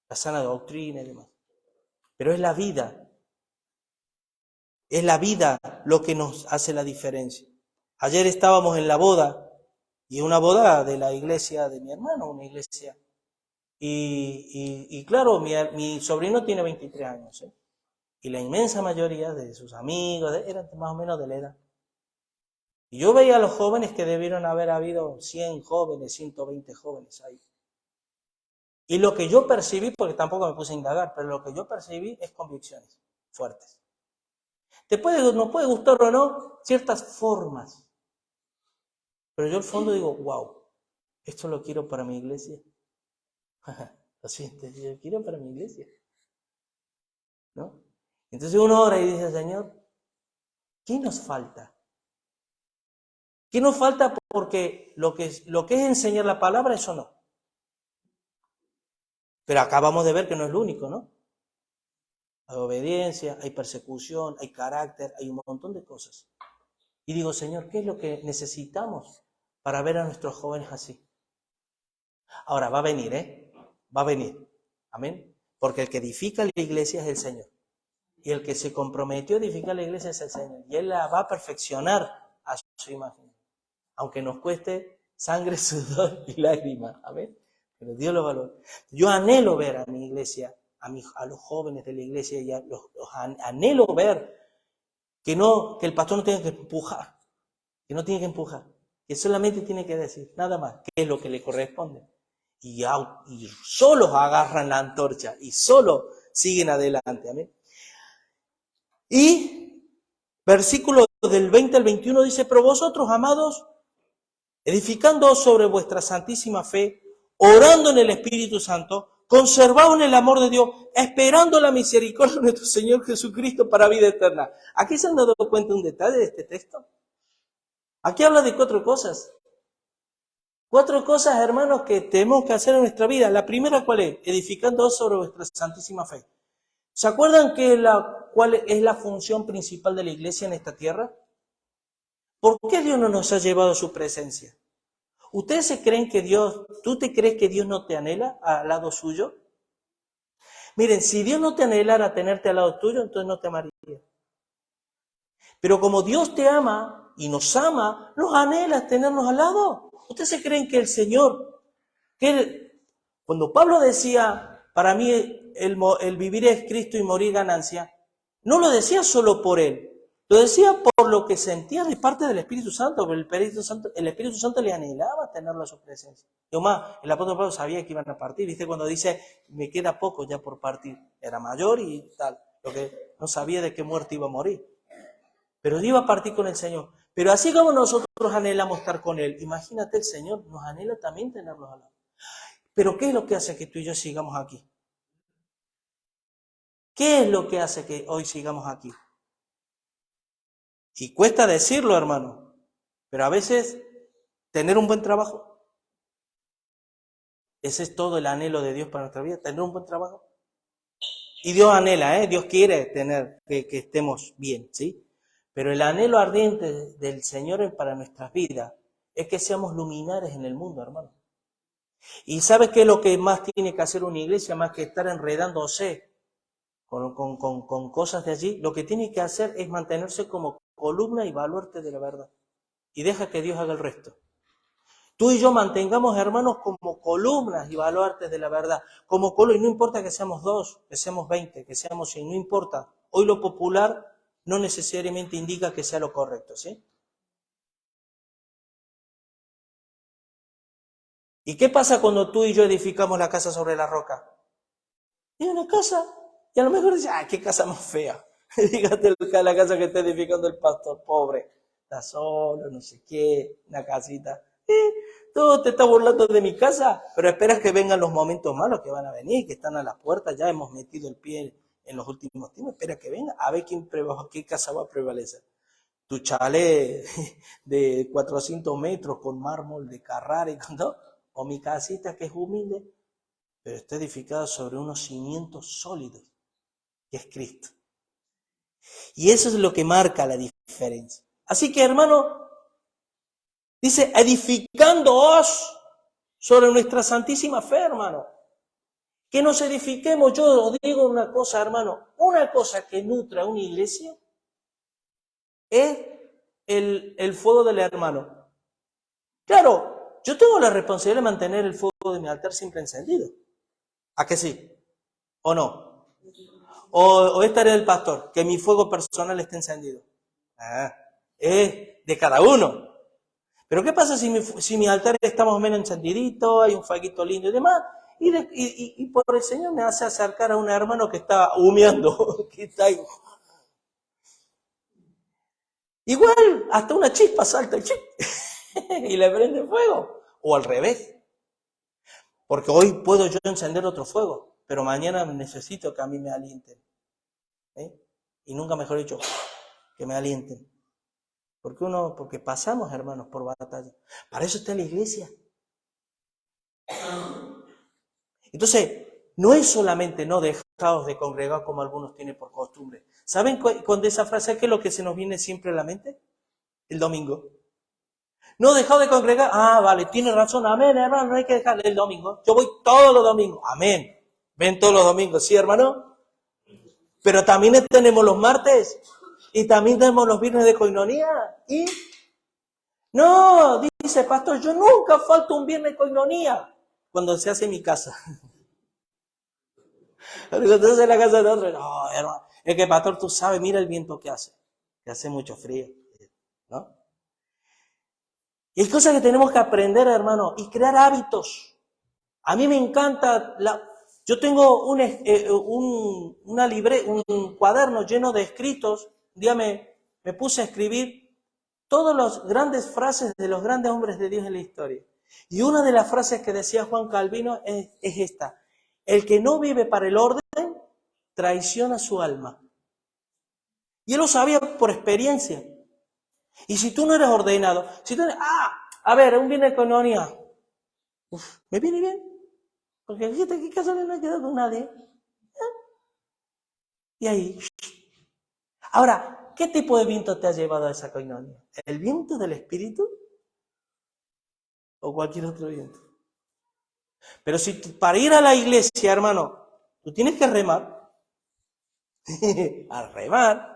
Speaker 1: La sana doctrina y demás. Pero es la vida. Es la vida lo que nos hace la diferencia. Ayer estábamos en la boda, y una boda de la iglesia de mi hermano, una iglesia. Y claro, mi sobrino tiene 23 años, y la inmensa mayoría de sus amigos eran más o menos de la edad. Y yo veía a los jóvenes que debieron haber habido 100 jóvenes, 120 jóvenes ahí. Y lo que yo percibí, porque tampoco me puse a indagar, pero lo que yo percibí es convicciones fuertes. Nos puede gustar o no ciertas formas, pero yo al fondo digo, wow, esto lo quiero para mi iglesia. Lo siento, yo quiero para mi iglesia, ¿no? Entonces uno ora y dice, Señor, ¿qué nos falta? ¿Qué nos falta? Porque lo que es enseñar la palabra, eso no. Pero acabamos de ver que no es lo único, ¿no? Hay obediencia, hay persecución, hay carácter, hay un montón de cosas. Y digo, Señor, ¿qué es lo que necesitamos para ver a nuestros jóvenes así? Ahora, va a venir, Va a venir. Amén. Porque el que edifica la iglesia es el Señor. Y el que se comprometió a edificar la iglesia es el Señor. Y Él la va a perfeccionar a su imagen. Aunque nos cueste sangre, sudor y lágrimas. Amén. Pero Dios lo valora. Yo anhelo ver a mi iglesia, a los jóvenes de la iglesia, y anhelo ver que el pastor no tenga que empujar. Que no tiene que empujar. Que solamente tiene que decir, nada más, qué es lo que le corresponde. Y solos agarran la antorcha y solo siguen adelante. Amén. Y versículo del 20 al 21 dice, pero vosotros, amados, edificando sobre vuestra santísima fe, orando en el Espíritu Santo, conservaos en el amor de Dios, esperando la misericordia de nuestro Señor Jesucristo para vida eterna. ¿Aquí se han dado cuenta un detalle de este texto? Aquí habla de 4 cosas. 4 cosas, hermanos, que tenemos que hacer en nuestra vida. La primera, ¿cuál es? Edificando sobre vuestra santísima fe. ¿Se acuerdan cuál es la función principal de la iglesia en esta tierra? ¿Por qué Dios no nos ha llevado a su presencia? ¿Ustedes tú te crees que Dios no te anhela al lado suyo? Miren, si Dios no te anhelara tenerte al lado tuyo, entonces no te amaría. Pero como Dios te ama y nos ama, nos anhela tenernos al lado. ¿Ustedes se creen que el Señor, cuando Pablo decía, para mí el vivir es Cristo y morir ganancia, no lo decía solo por él, lo decía por lo que sentía de parte del Espíritu Santo, porque el Espíritu Santo le anhelaba tenerlo a su presencia. Y más, el apóstol Pablo sabía que iban a partir, ¿viste? Cuando dice, me queda poco ya por partir, era mayor y tal, lo que no sabía de qué muerte iba a morir. Pero iba a partir con el Señor. Pero así como nosotros anhelamos estar con Él, imagínate, el Señor nos anhela también tenerlos al lado. Pero ¿qué es lo que hace que tú y yo sigamos aquí? ¿Qué es lo que hace que hoy sigamos aquí? Y cuesta decirlo, hermano, pero a veces tener un buen trabajo. Ese es todo el anhelo de Dios para nuestra vida, tener un buen trabajo. Y Dios anhela, Dios quiere tener que estemos bien, ¿sí? Pero el anhelo ardiente del Señor para nuestras vidas es que seamos luminares en el mundo, hermano. ¿Y sabes qué es lo que más tiene que hacer una iglesia, más que estar enredándose con cosas de allí? Lo que tiene que hacer es mantenerse como columna y baluarte de la verdad. Y deja que Dios haga el resto. Tú y yo mantengamos, hermanos, como columnas y baluartes de la verdad. Como columnas, y no importa que seamos 2, que seamos 20, que seamos 100, no importa. Hoy lo popular no necesariamente indica que sea lo correcto, ¿sí? ¿Y qué pasa cuando tú y yo edificamos la casa sobre la roca? Es una casa, y a lo mejor dices, ¡ay, qué casa más fea! Dígate la casa que está edificando el pastor, pobre. Está solo, no sé qué, una casita. Tú te estás burlando de mi casa, pero esperas que vengan los momentos malos que van a venir, que están a las puertas, ya hemos metido el pie en los últimos tiempos, espera que venga, a ver qué casa va a prevalecer. Tu chalet de 400 metros con mármol de Carrara y con todo, o mi casita que es humilde, pero está edificada sobre unos cimientos sólidos, que es Cristo. Y eso es lo que marca la diferencia. Así que, hermano, dice, edificándoos sobre nuestra santísima fe, hermano. Que nos edifiquemos, yo os digo una cosa, hermano, una cosa que nutra una iglesia es el fuego del hermano. Claro, yo tengo la responsabilidad de mantener el fuego de mi altar siempre encendido. ¿A que sí? ¿O no? ¿O es tarea del pastor que mi fuego personal esté encendido? Es de cada uno. Pero ¿qué pasa si mi altar está más o menos encendidito, hay un fueguito lindo y demás? Y por el Señor me hace acercar a un hermano que está humeando, que está ahí. Igual, hasta una chispa salta el chip y le prende fuego. O al revés. Porque hoy puedo yo encender otro fuego, pero mañana necesito que a mí me alienten. Y nunca mejor dicho, que me alienten. Porque pasamos, hermanos, por batalla. Para eso está la iglesia. Entonces, no es solamente no dejaos de congregar como algunos tienen por costumbre. ¿Saben con esa frase qué es lo que se nos viene siempre a la mente? El domingo. No dejado de congregar. Vale, tiene razón. Amén, hermano, no hay que dejarle el domingo. Yo voy todos los domingos. Amén. Ven todos los domingos, ¿sí, hermano? Pero también tenemos los martes y también tenemos los viernes de coinonía. Y no, dice pastor, yo nunca falto un viernes de coinonía cuando se hace en mi casa. Cuando se hace en la casa de otro, no, hermano. Es que pastor, tú sabes, mira el viento que hace mucho frío, ¿no? Y hay cosas que tenemos que aprender, hermano, y crear hábitos. A mí me encanta, yo tengo un cuaderno lleno de escritos. Un día me puse a escribir todas las grandes frases de los grandes hombres de Dios en la historia. Y una de las frases que decía Juan Calvino es esta: el que no vive para el orden, traiciona su alma. Y él lo sabía por experiencia. Y si tú no eres ordenado, si tú eres, a ver, un viernes de coinonía, me viene bien, porque fíjate que casa no he quedado con nadie. Y ahí, ahora, ¿qué tipo de viento te ha llevado a esa coinonía? ¿El viento del Espíritu? ¿O cualquier otro viento? Pero si para ir a la iglesia, hermano, tú tienes que remar, a remar,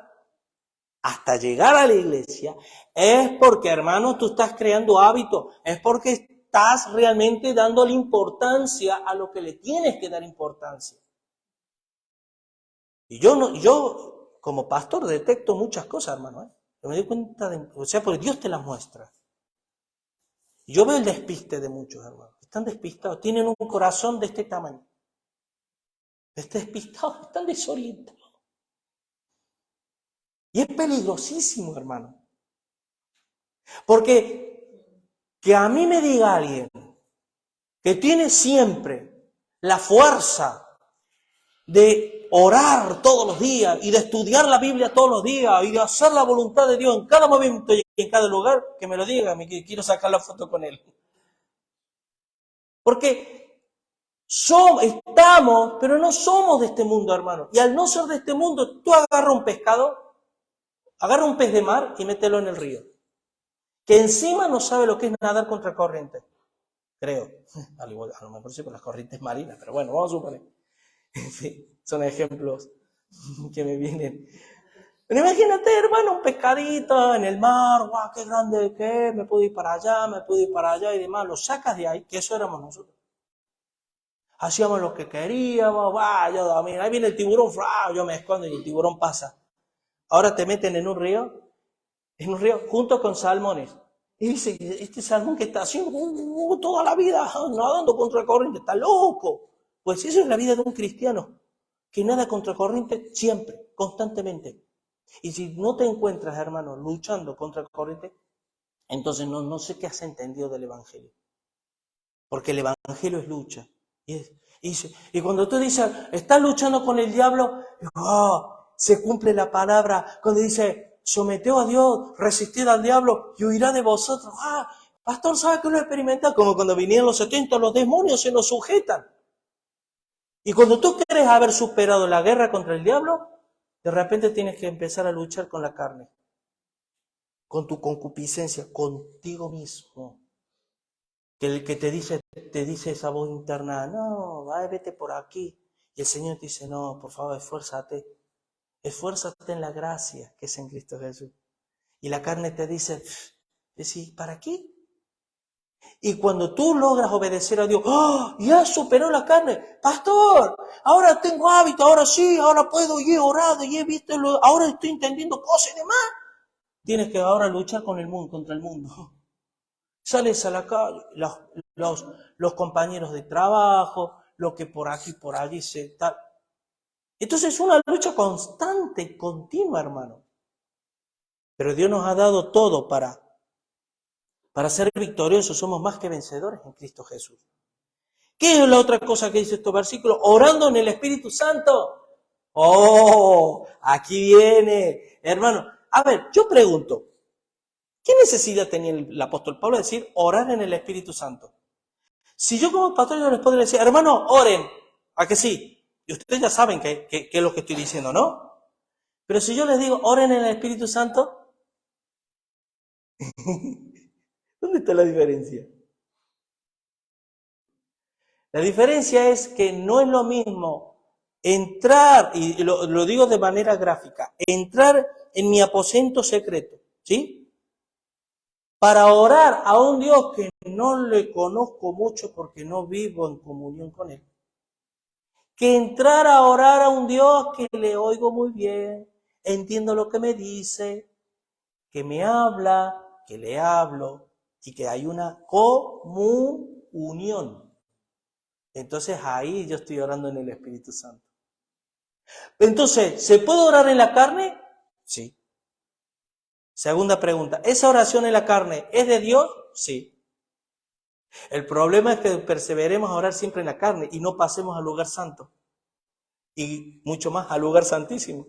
Speaker 1: hasta llegar a la iglesia, es porque, hermano, tú estás creando hábitos, es porque estás realmente dándole importancia a lo que le tienes que dar importancia. Y yo como pastor detecto muchas cosas, hermano, ¿eh? Yo me doy cuenta porque Dios te las muestra. Yo veo el despiste de muchos hermanos. Están despistados, tienen un corazón de este tamaño. Están despistados, están desorientados. Y es peligrosísimo, hermano. Porque que a mí me diga alguien que tiene siempre la fuerza de orar todos los días y de estudiar la Biblia todos los días y de hacer la voluntad de Dios en cada momento y en cada lugar, que me lo diga, quiero sacar la foto con él. Porque estamos, pero no somos de este mundo, hermano. Y al no ser de este mundo, tú agarra un pescado, agarra un pez de mar y mételo en el río. Que encima no sabe lo que es nadar contra corriente. Creo. A lo mejor sí con las corrientes marinas, pero bueno, vamos a suponer. Sí, son ejemplos que me vienen. Pero imagínate, hermano, un pescadito en el mar, guau, qué grande que es, me puedo ir para allá y demás. Lo sacas de ahí, que eso éramos nosotros. Hacíamos lo que queríamos, mira, ahí viene el tiburón, yo me escondo y el tiburón pasa. Ahora te meten en un río junto con salmones. Y dice, este salmón que está haciendo toda la vida nadando contra corriente, está loco. Pues eso es la vida de un cristiano, que nada contra corriente siempre, constantemente. Y si no te encuentras, hermano, luchando contra corriente, entonces no sé qué has entendido del Evangelio. Porque el Evangelio es lucha. Y cuando tú dices, estás luchando con el diablo, se cumple la palabra. Cuando dice, someteos a Dios, resistid al diablo y huirá de vosotros. Pastor, ¿sabe que lo experimenta? Como cuando vinieron los 70, los demonios se nos sujetan. Y cuando tú crees haber superado la guerra contra el diablo, de repente tienes que empezar a luchar con la carne, con tu concupiscencia, contigo mismo. Que el que te dice esa voz interna, no, vete por aquí. Y el Señor te dice, no, por favor, esfuérzate en la gracia que es en Cristo Jesús. Y la carne te dice, ¿para qué? Y cuando tú logras obedecer a Dios, ya superó la carne, pastor, ahora tengo hábito, ahora sí, ahora puedo, y he orado, y he visto, ahora estoy entendiendo cosas y demás. Tienes que ahora luchar con el mundo, contra el mundo. Sales a la calle, los compañeros de trabajo, lo que por aquí, por allí se tal. Entonces es una lucha constante, continua, hermano. Pero Dios nos ha dado todo para ser victoriosos. Somos más que vencedores en Cristo Jesús. ¿Qué es la otra cosa que dice estos versículos? Orando en el Espíritu Santo. Aquí viene, hermano. A ver, yo pregunto, ¿qué necesidad tenía el apóstol Pablo de decir orar en el Espíritu Santo? Si yo como pastor yo les podría decir, hermano, oren, ¿a que sí? Y ustedes ya saben qué es lo que estoy diciendo, ¿no? Pero si yo les digo, oren en el Espíritu Santo, ¿dónde está la diferencia? La diferencia es que no es lo mismo entrar, y lo digo de manera gráfica, entrar en mi aposento secreto, ¿sí? Para orar a un Dios que no le conozco mucho porque no vivo en comunión con Él. Que entrar a orar a un Dios que le oigo muy bien, entiendo lo que me dice, que me habla, que le hablo y que hay una comunión. Entonces ahí yo estoy orando en el Espíritu Santo. Entonces, ¿se puede orar en la carne? Sí. Segunda pregunta, ¿esa oración en la carne es de Dios? Sí. El problema es que perseveremos a orar siempre en la carne y no pasemos al lugar santo. Y mucho más al lugar santísimo.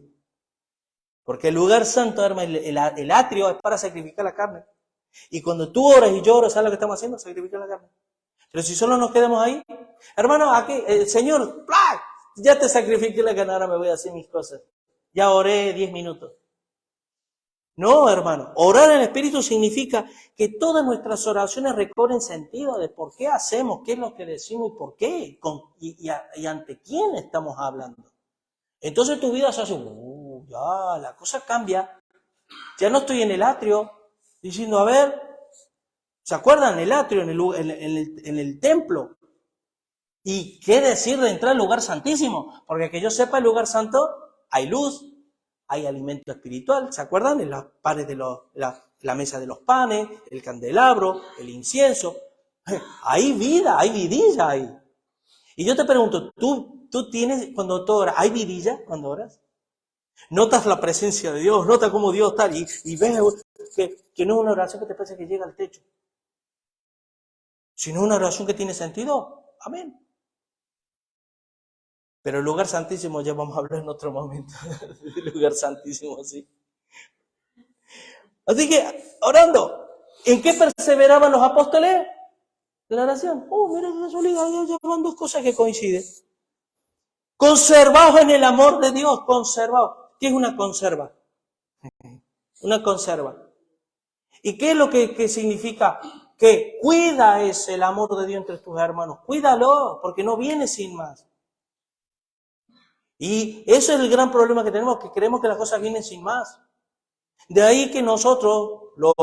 Speaker 1: Porque el lugar santo, hermano, el atrio es para sacrificar la carne. Y cuando tú oras y yo oro, ¿sabes lo que estamos haciendo? Sacrificar la carne. Pero si solo nos quedamos ahí, hermano, aquí, Señor, ¡plá! Ya te sacrifiqué la carne, ahora me voy a hacer mis cosas. Ya oré 10 minutos. No, hermano, orar en el Espíritu significa que todas nuestras oraciones recobren sentido de por qué hacemos, qué es lo que decimos y por qué, y ante quién estamos hablando. Entonces tu vida se hace, ya, la cosa cambia. Ya no estoy en el atrio diciendo, a ver, ¿se acuerdan? El atrio en el templo. ¿Y qué decir de entrar al lugar santísimo? Porque que yo sepa, el lugar santo hay luz, hay alimento espiritual. ¿Se acuerdan? En las pares de la mesa de los panes, el candelabro, el incienso. Hay vida, hay vidilla ahí. Y yo te pregunto, ¿tú tienes, cuando tú oras, hay vidilla cuando oras? ¿Notas la presencia de Dios? ¿Notas cómo Dios está? Y ves que no es una oración que te parece que llega al techo. Sino una oración que tiene sentido. Amén. Pero el lugar santísimo ya vamos a hablar en otro momento. El lugar santísimo, sí. Así que, orando, ¿en qué perseveraban los apóstoles? De la oración. Mira qué casualidad, ya van dos cosas que coinciden. Conservados en el amor de Dios, conservados. ¿Qué es una conserva? Una conserva. ¿Y qué es lo que significa? Que cuida es el amor de Dios entre tus hermanos. Cuídalo, porque no viene sin más. Y eso es el gran problema que tenemos, que creemos que las cosas vienen sin más. De ahí que nosotros, los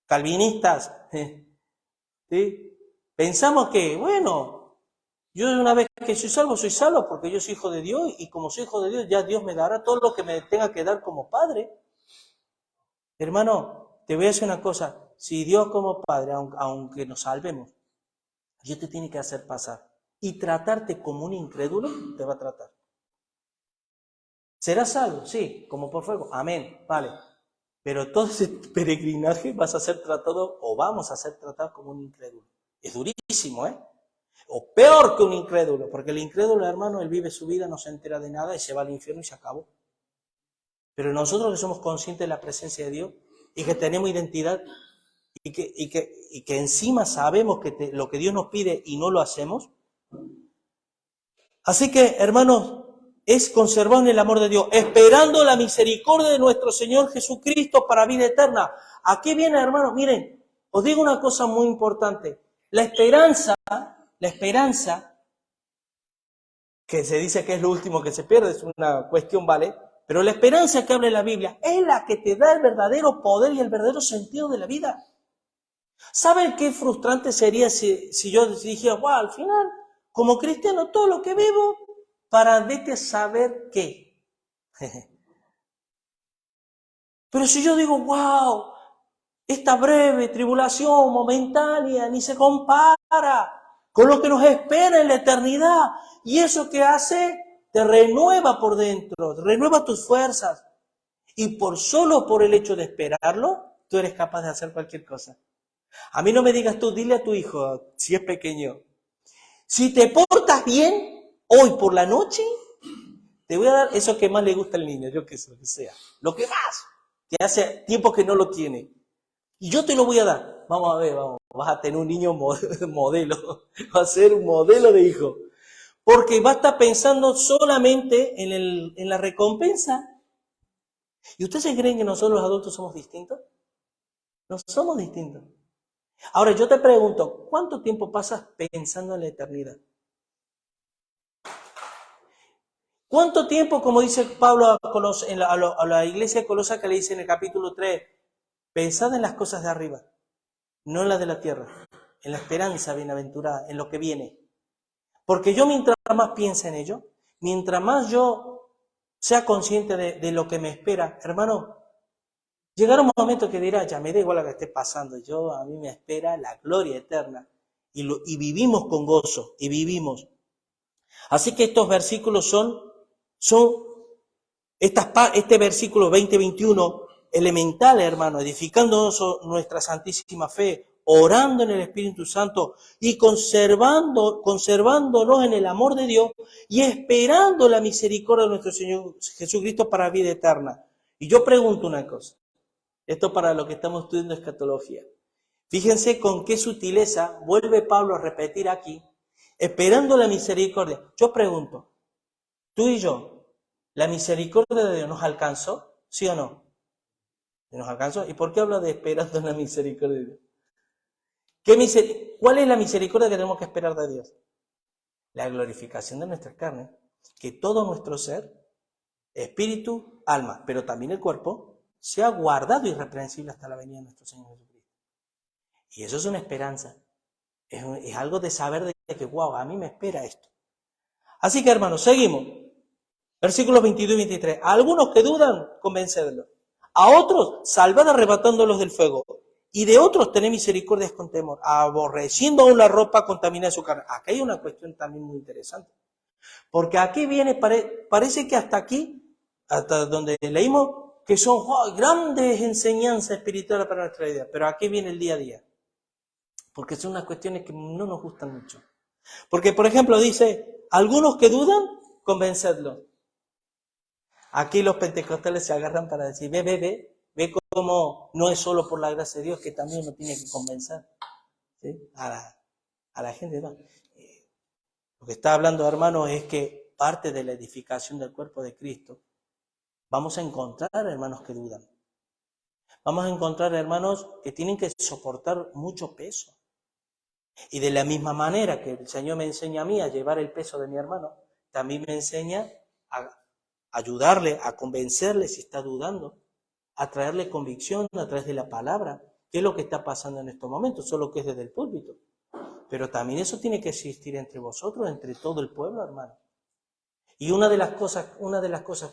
Speaker 1: calvinistas, ¿sí? Pensamos que, bueno, yo una vez que soy salvo porque yo soy hijo de Dios, y como soy hijo de Dios, ya Dios me dará todo lo que me tenga que dar como padre. Hermano, te voy a decir una cosa, si Dios como padre, aunque nos salvemos, Dios te tiene que hacer pasar y tratarte como un incrédulo, te va a tratar. ¿Serás salvo? Sí, como por fuego. Amén, vale. Pero todo ese peregrinaje vas a ser tratado, o vamos a ser tratados como un incrédulo. Es durísimo, ¿eh? O peor que un incrédulo, porque el incrédulo, hermano, él vive su vida, no se entera de nada y se va al infierno y se acabó. Pero nosotros que somos conscientes de la presencia de Dios y que tenemos identidad y que encima sabemos lo que Dios nos pide y no lo hacemos. Así que, hermanos, es conservar en el amor de Dios, esperando la misericordia de nuestro Señor Jesucristo para vida eterna. Aquí viene, hermanos, miren, os digo una cosa muy importante. La esperanza, que se dice que es lo último que se pierde, es una cuestión, ¿vale? Pero la esperanza que habla en la Biblia es la que te da el verdadero poder y el verdadero sentido de la vida. ¿Saben qué frustrante sería si yo dijera, wow, al final, como cristiano, todo lo que vivo, para vete a saber qué? Pero si yo digo, wow, esta breve tribulación momentánea ni se compara con lo que nos espera en la eternidad. Y eso que hace, te renueva por dentro, renueva tus fuerzas. Y solo por el hecho de esperarlo, tú eres capaz de hacer cualquier cosa. A mí no me digas tú, dile a tu hijo, si es pequeño, si te portas bien, hoy por la noche, te voy a dar eso que más le gusta al niño, yo que sea, lo que más, que hace tiempo que no lo tiene. Y yo te lo voy a dar. Vamos a ver, vas a tener un niño modelo, va a ser un modelo de hijo. Porque va a estar pensando solamente en la recompensa. ¿Y ustedes creen que nosotros los adultos somos distintos? No somos distintos. Ahora yo te pregunto, ¿cuánto tiempo pasas pensando en la eternidad? ¿Cuánto tiempo, como dice Pablo a la iglesia de Colosa, que le dice en el capítulo 3, pensad en las cosas de arriba, no en las de la tierra, en la esperanza bienaventurada, en lo que viene? Porque yo mientras más piense en ello, mientras más yo sea consciente de lo que me espera, hermano, llegará un momento que dirá, ya me da igual lo que esté pasando, a mí me espera la gloria eterna. Y vivimos con gozo, y vivimos. Así que estos versículos son este versículo 20-21, elemental, hermano, edificándonos nuestra santísima fe, orando en el Espíritu Santo y conservándonos en el amor de Dios y esperando la misericordia de nuestro Señor Jesucristo para vida eterna. Y yo pregunto una cosa, esto para lo que estamos estudiando escatología. Fíjense con qué sutileza vuelve Pablo a repetir aquí, esperando la misericordia. Yo pregunto, tú y yo, ¿la misericordia de Dios nos alcanzó? ¿Sí o no? ¿Nos alcanzó? ¿Y por qué habla de esperando la misericordia de Dios? ¿Cuál es la misericordia que tenemos que esperar de Dios? La glorificación de nuestras carnes, que todo nuestro ser, espíritu, alma, pero también el cuerpo, sea guardado irreprensible hasta la venida de nuestro Señor Jesucristo. Y eso es una esperanza. Es algo de saber de que, wow, a mí me espera esto. Así que, hermanos, seguimos. Versículos 22 y 23. A algunos que dudan, convencedlos. A otros, salvad arrebatándolos del fuego. Y de otros, tened misericordias con temor, aborreciendo aún la ropa contaminada de su carne. Acá hay una cuestión también muy interesante. Porque aquí viene, parece que hasta aquí, hasta donde leímos, que son grandes enseñanzas espirituales para nuestra vida. Pero aquí viene el día a día. Porque son unas cuestiones que no nos gustan mucho. Porque, por ejemplo, dice, algunos que dudan, convencedlos. Aquí los pentecostales se agarran para decir, ve cómo no es solo por la gracia de Dios, que también uno tiene que convencer, ¿sí? a la gente. No. Lo que está hablando, hermanos, es que parte de la edificación del cuerpo de Cristo, vamos a encontrar hermanos que dudan. Vamos a encontrar hermanos que tienen que soportar mucho peso. Y de la misma manera que el Señor me enseña a mí a llevar el peso de mi hermano, también me enseña a ayudarle, a convencerle si está dudando, a traerle convicción a través de la palabra, qué es lo que está pasando en estos momentos, solo que es desde el púlpito. Pero también eso tiene que existir entre vosotros, entre todo el pueblo, hermano. Y una de las cosas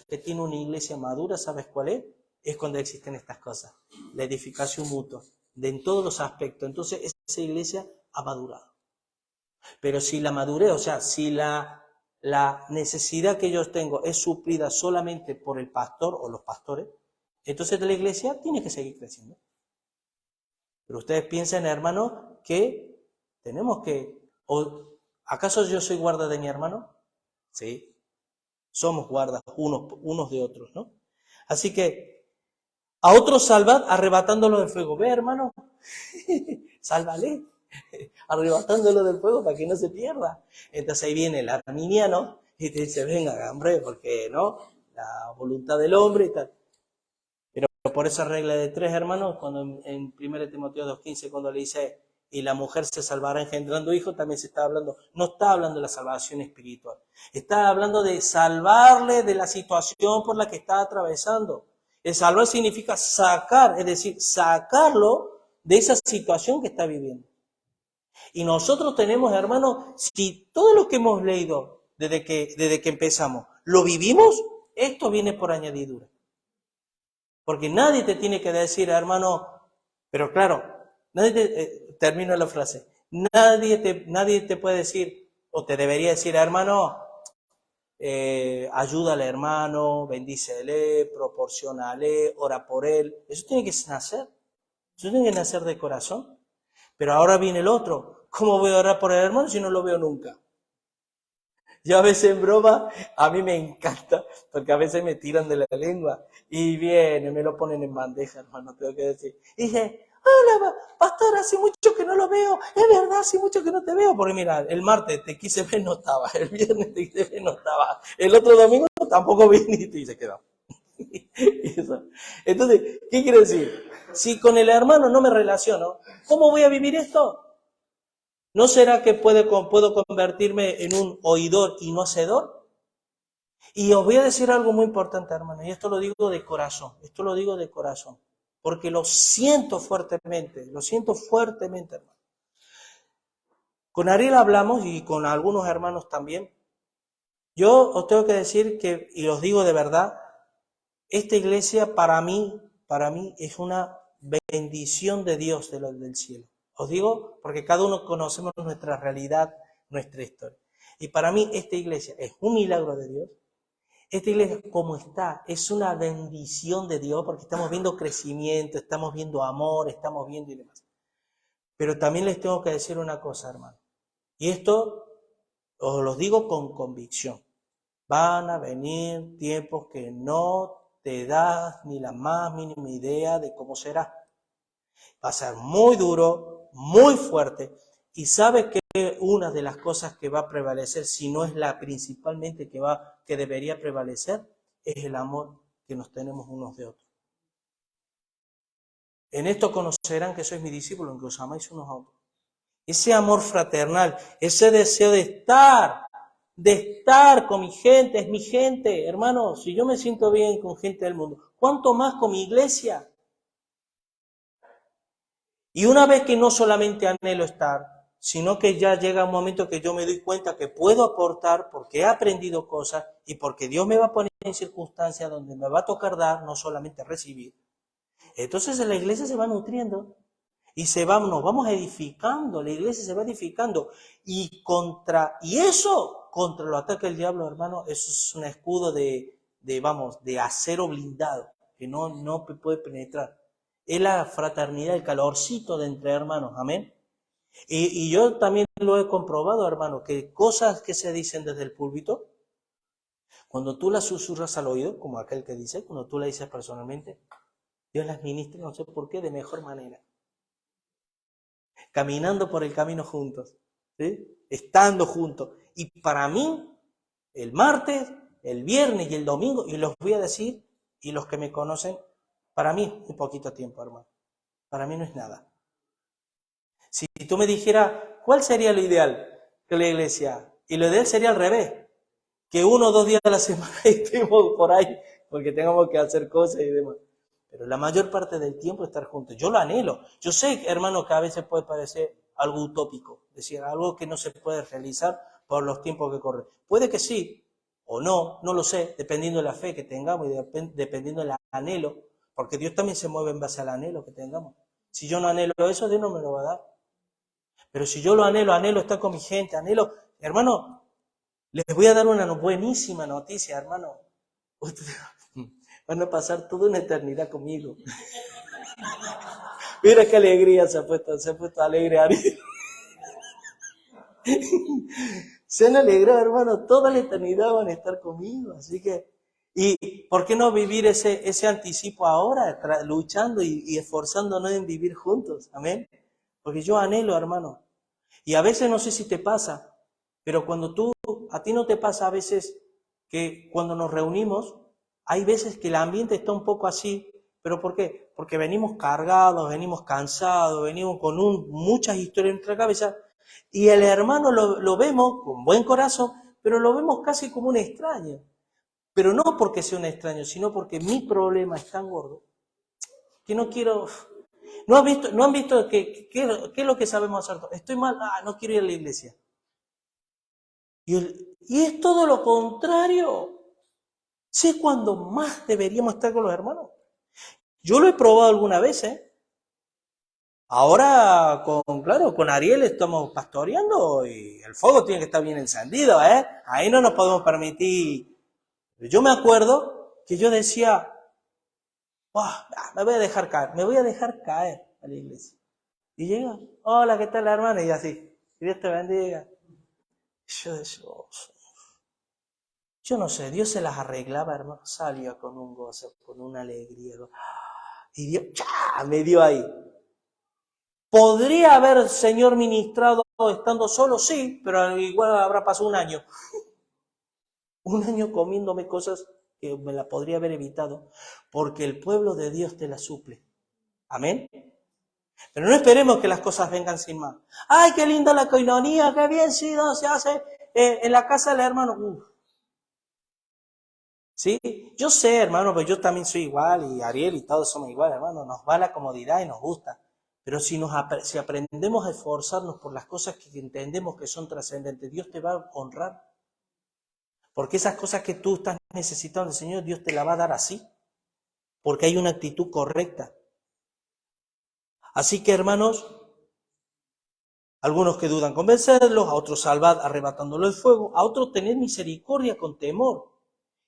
Speaker 1: que tiene una iglesia madura, ¿sabes cuál es? Es cuando existen estas cosas, la edificación mutua, en todos los aspectos. Entonces esa iglesia ha madurado. Pero si la madurez, o sea, si la necesidad que yo tengo es suplida solamente por el pastor o los pastores, entonces la iglesia tiene que seguir creciendo. Pero ustedes piensan, hermano, que tenemos que... ¿Acaso yo soy guarda de mi hermano? Sí. Somos guardas unos de otros, ¿no? Así que a otros salvad arrebatándolo del fuego. Ve, hermano, sálvale, arrebatándolo del fuego para que no se pierda. Entonces ahí viene el arminiano y te dice, venga, hombre, porque no, la voluntad del hombre y tal. Pero por esa regla de 3, hermanos, cuando en 1 Timoteo 2:15, cuando le dice, y la mujer se salvará engendrando hijos, también se está hablando, no está hablando de la salvación espiritual, está hablando de salvarle de la situación por la que está atravesando. El salvar significa sacar, es decir, sacarlo de esa situación que está viviendo. Y nosotros tenemos, hermanos, si todo lo que hemos leído desde que empezamos, lo vivimos, esto viene por añadidura. Porque nadie te tiene que decir, hermano, pero claro, termino la frase, nadie te puede decir, o te debería decir, hermano, ayúdale, hermano, bendícele, proporcionale, ora por él. Eso tiene que nacer, eso tiene que nacer de corazón. Pero ahora viene el otro, ¿cómo voy a orar por el hermano si no lo veo nunca? Yo a veces en broma, a mí me encanta, porque a veces me tiran de la lengua y viene, me lo ponen en bandeja, hermano, tengo que decir. Y dije, hola, pastor, hace mucho que no lo veo, es verdad, hace mucho que no te veo, porque mira, el martes te quise ver, no estaba, el viernes te quise ver, no estaba, el otro domingo tampoco viniste y se quedó. Entonces, ¿qué quiere decir? Si con el hermano no me relaciono, ¿cómo voy a vivir esto? ¿No será que puedo convertirme en un oidor y no hacedor? Y os voy a decir algo muy importante, hermano, y esto lo digo de corazón, porque lo siento fuertemente, hermano. Con Ariel hablamos y con algunos hermanos también. Yo os tengo que decir que, y os digo de verdad, esta iglesia para mí es una bendición de Dios del cielo. Os digo porque cada uno conocemos nuestra realidad, nuestra historia. Y para mí esta iglesia es un milagro de Dios. Esta iglesia como está es una bendición de Dios porque estamos viendo crecimiento, estamos viendo amor, estamos viendo y demás. Pero también les tengo que decir una cosa, hermano. Y esto os lo digo con convicción. Van a venir tiempos que no te das ni la más mínima idea de cómo será. Va a ser muy duro, muy fuerte. Y sabes que una de las cosas que va a prevalecer, si no es la principalmente que debería prevalecer, es el amor que nos tenemos unos de otros. En esto conocerán que sois mis discípulos, en que os amáis unos a otros. Ese amor fraternal, ese deseo de estar de estar con mi gente, es mi gente. Hermano, si yo me siento bien con gente del mundo, ¿cuánto más con mi iglesia? Y una vez que no solamente anhelo estar, sino que ya llega un momento que yo me doy cuenta que puedo aportar porque he aprendido cosas y porque Dios me va a poner en circunstancias donde me va a tocar dar, no solamente recibir. Entonces la iglesia se va nutriendo y nos vamos edificando, la iglesia se va edificando. Y eso, contra lo ataca el diablo, hermano, eso es un escudo de acero blindado, que no puede penetrar. Es la fraternidad, el calorcito de entre hermanos, amén. Y yo también lo he comprobado, hermano, que cosas que se dicen desde el púlpito, cuando tú las susurras al oído, como aquel que dice, cuando tú la dices personalmente, Dios las ministra, no sé por qué, de mejor manera. Caminando por el camino juntos, ¿sí? Estando juntos. Y para mí, el martes, el viernes y el domingo, y los voy a decir, y los que me conocen, para mí es un poquito tiempo, hermano. Para mí no es nada. Si tú me dijeras, ¿cuál sería lo ideal que la iglesia? Y lo ideal sería al revés, que 1 o 2 días a la semana estemos por ahí, porque tengamos que hacer cosas y demás. Pero la mayor parte del tiempo estar juntos. Yo lo anhelo. Yo sé, hermano, que a veces puede parecer algo utópico, es decir, algo que no se puede realizar por los tiempos que corren. Puede que sí, o no lo sé, dependiendo de la fe que tengamos y dependiendo del anhelo, porque Dios también se mueve en base al anhelo que tengamos. Si yo no anhelo eso, Dios no me lo va a dar. Pero si yo lo anhelo estar con mi gente, hermano, les voy a dar una buenísima noticia, hermano. Ustedes van a pasar toda una eternidad conmigo. Mira qué alegría se ha puesto alegre Ariel. Se han alegrado, hermano, toda la eternidad van a estar conmigo. Así que, ¿y por qué no vivir ese anticipo ahora, luchando y esforzándonos en vivir juntos? Amén. Porque yo anhelo, hermano. Y a veces no sé si te pasa, pero a ti no te pasa a veces que cuando nos reunimos, hay veces que el ambiente está un poco así, ¿pero por qué? Porque venimos cargados, venimos cansados, venimos con muchas historias en nuestra cabeza, y el hermano lo vemos con buen corazón, pero lo vemos casi como un extraño. Pero no porque sea un extraño, sino porque mi problema es tan gordo que no quiero. ¿No han visto qué es lo que sabemos hacer? Estoy mal, no quiero ir a la iglesia. Y es todo lo contrario. Sé cuándo más deberíamos estar con los hermanos. Yo lo he probado alguna vez, Ahora, con Ariel estamos pastoreando y el fuego tiene que estar bien encendido, Ahí no nos podemos permitir. Yo me acuerdo que yo decía, me voy a dejar caer a la iglesia. Y llega, hola, ¿qué tal, hermana? Y así, Dios te bendiga. Yo decía, yo no sé, Dios se las arreglaba, hermano, salía con un gozo, con una alegría. Y Dios, me dio ahí. ¿Podría haber el Señor ministrado estando solo? Sí, pero igual habrá pasado un año. Un año comiéndome cosas que me la podría haber evitado, porque el pueblo de Dios te la suple. Amén. Pero no esperemos que las cosas vengan sin más. ¡Ay, qué linda la coinonía! ¡Qué bien se hace en la casa del hermano! ¿Sí? Yo sé, hermano, pero yo también soy igual, y Ariel y todos somos iguales, hermano. Nos va la comodidad y nos gusta. Pero si aprendemos a esforzarnos por las cosas que entendemos que son trascendentes, Dios te va a honrar. Porque esas cosas que tú estás necesitando del Señor, Dios te la va a dar así. Porque hay una actitud correcta. Así que, hermanos, algunos que dudan convencerlos, a otros salvad arrebatándolo el fuego, a otros tener misericordia con temor.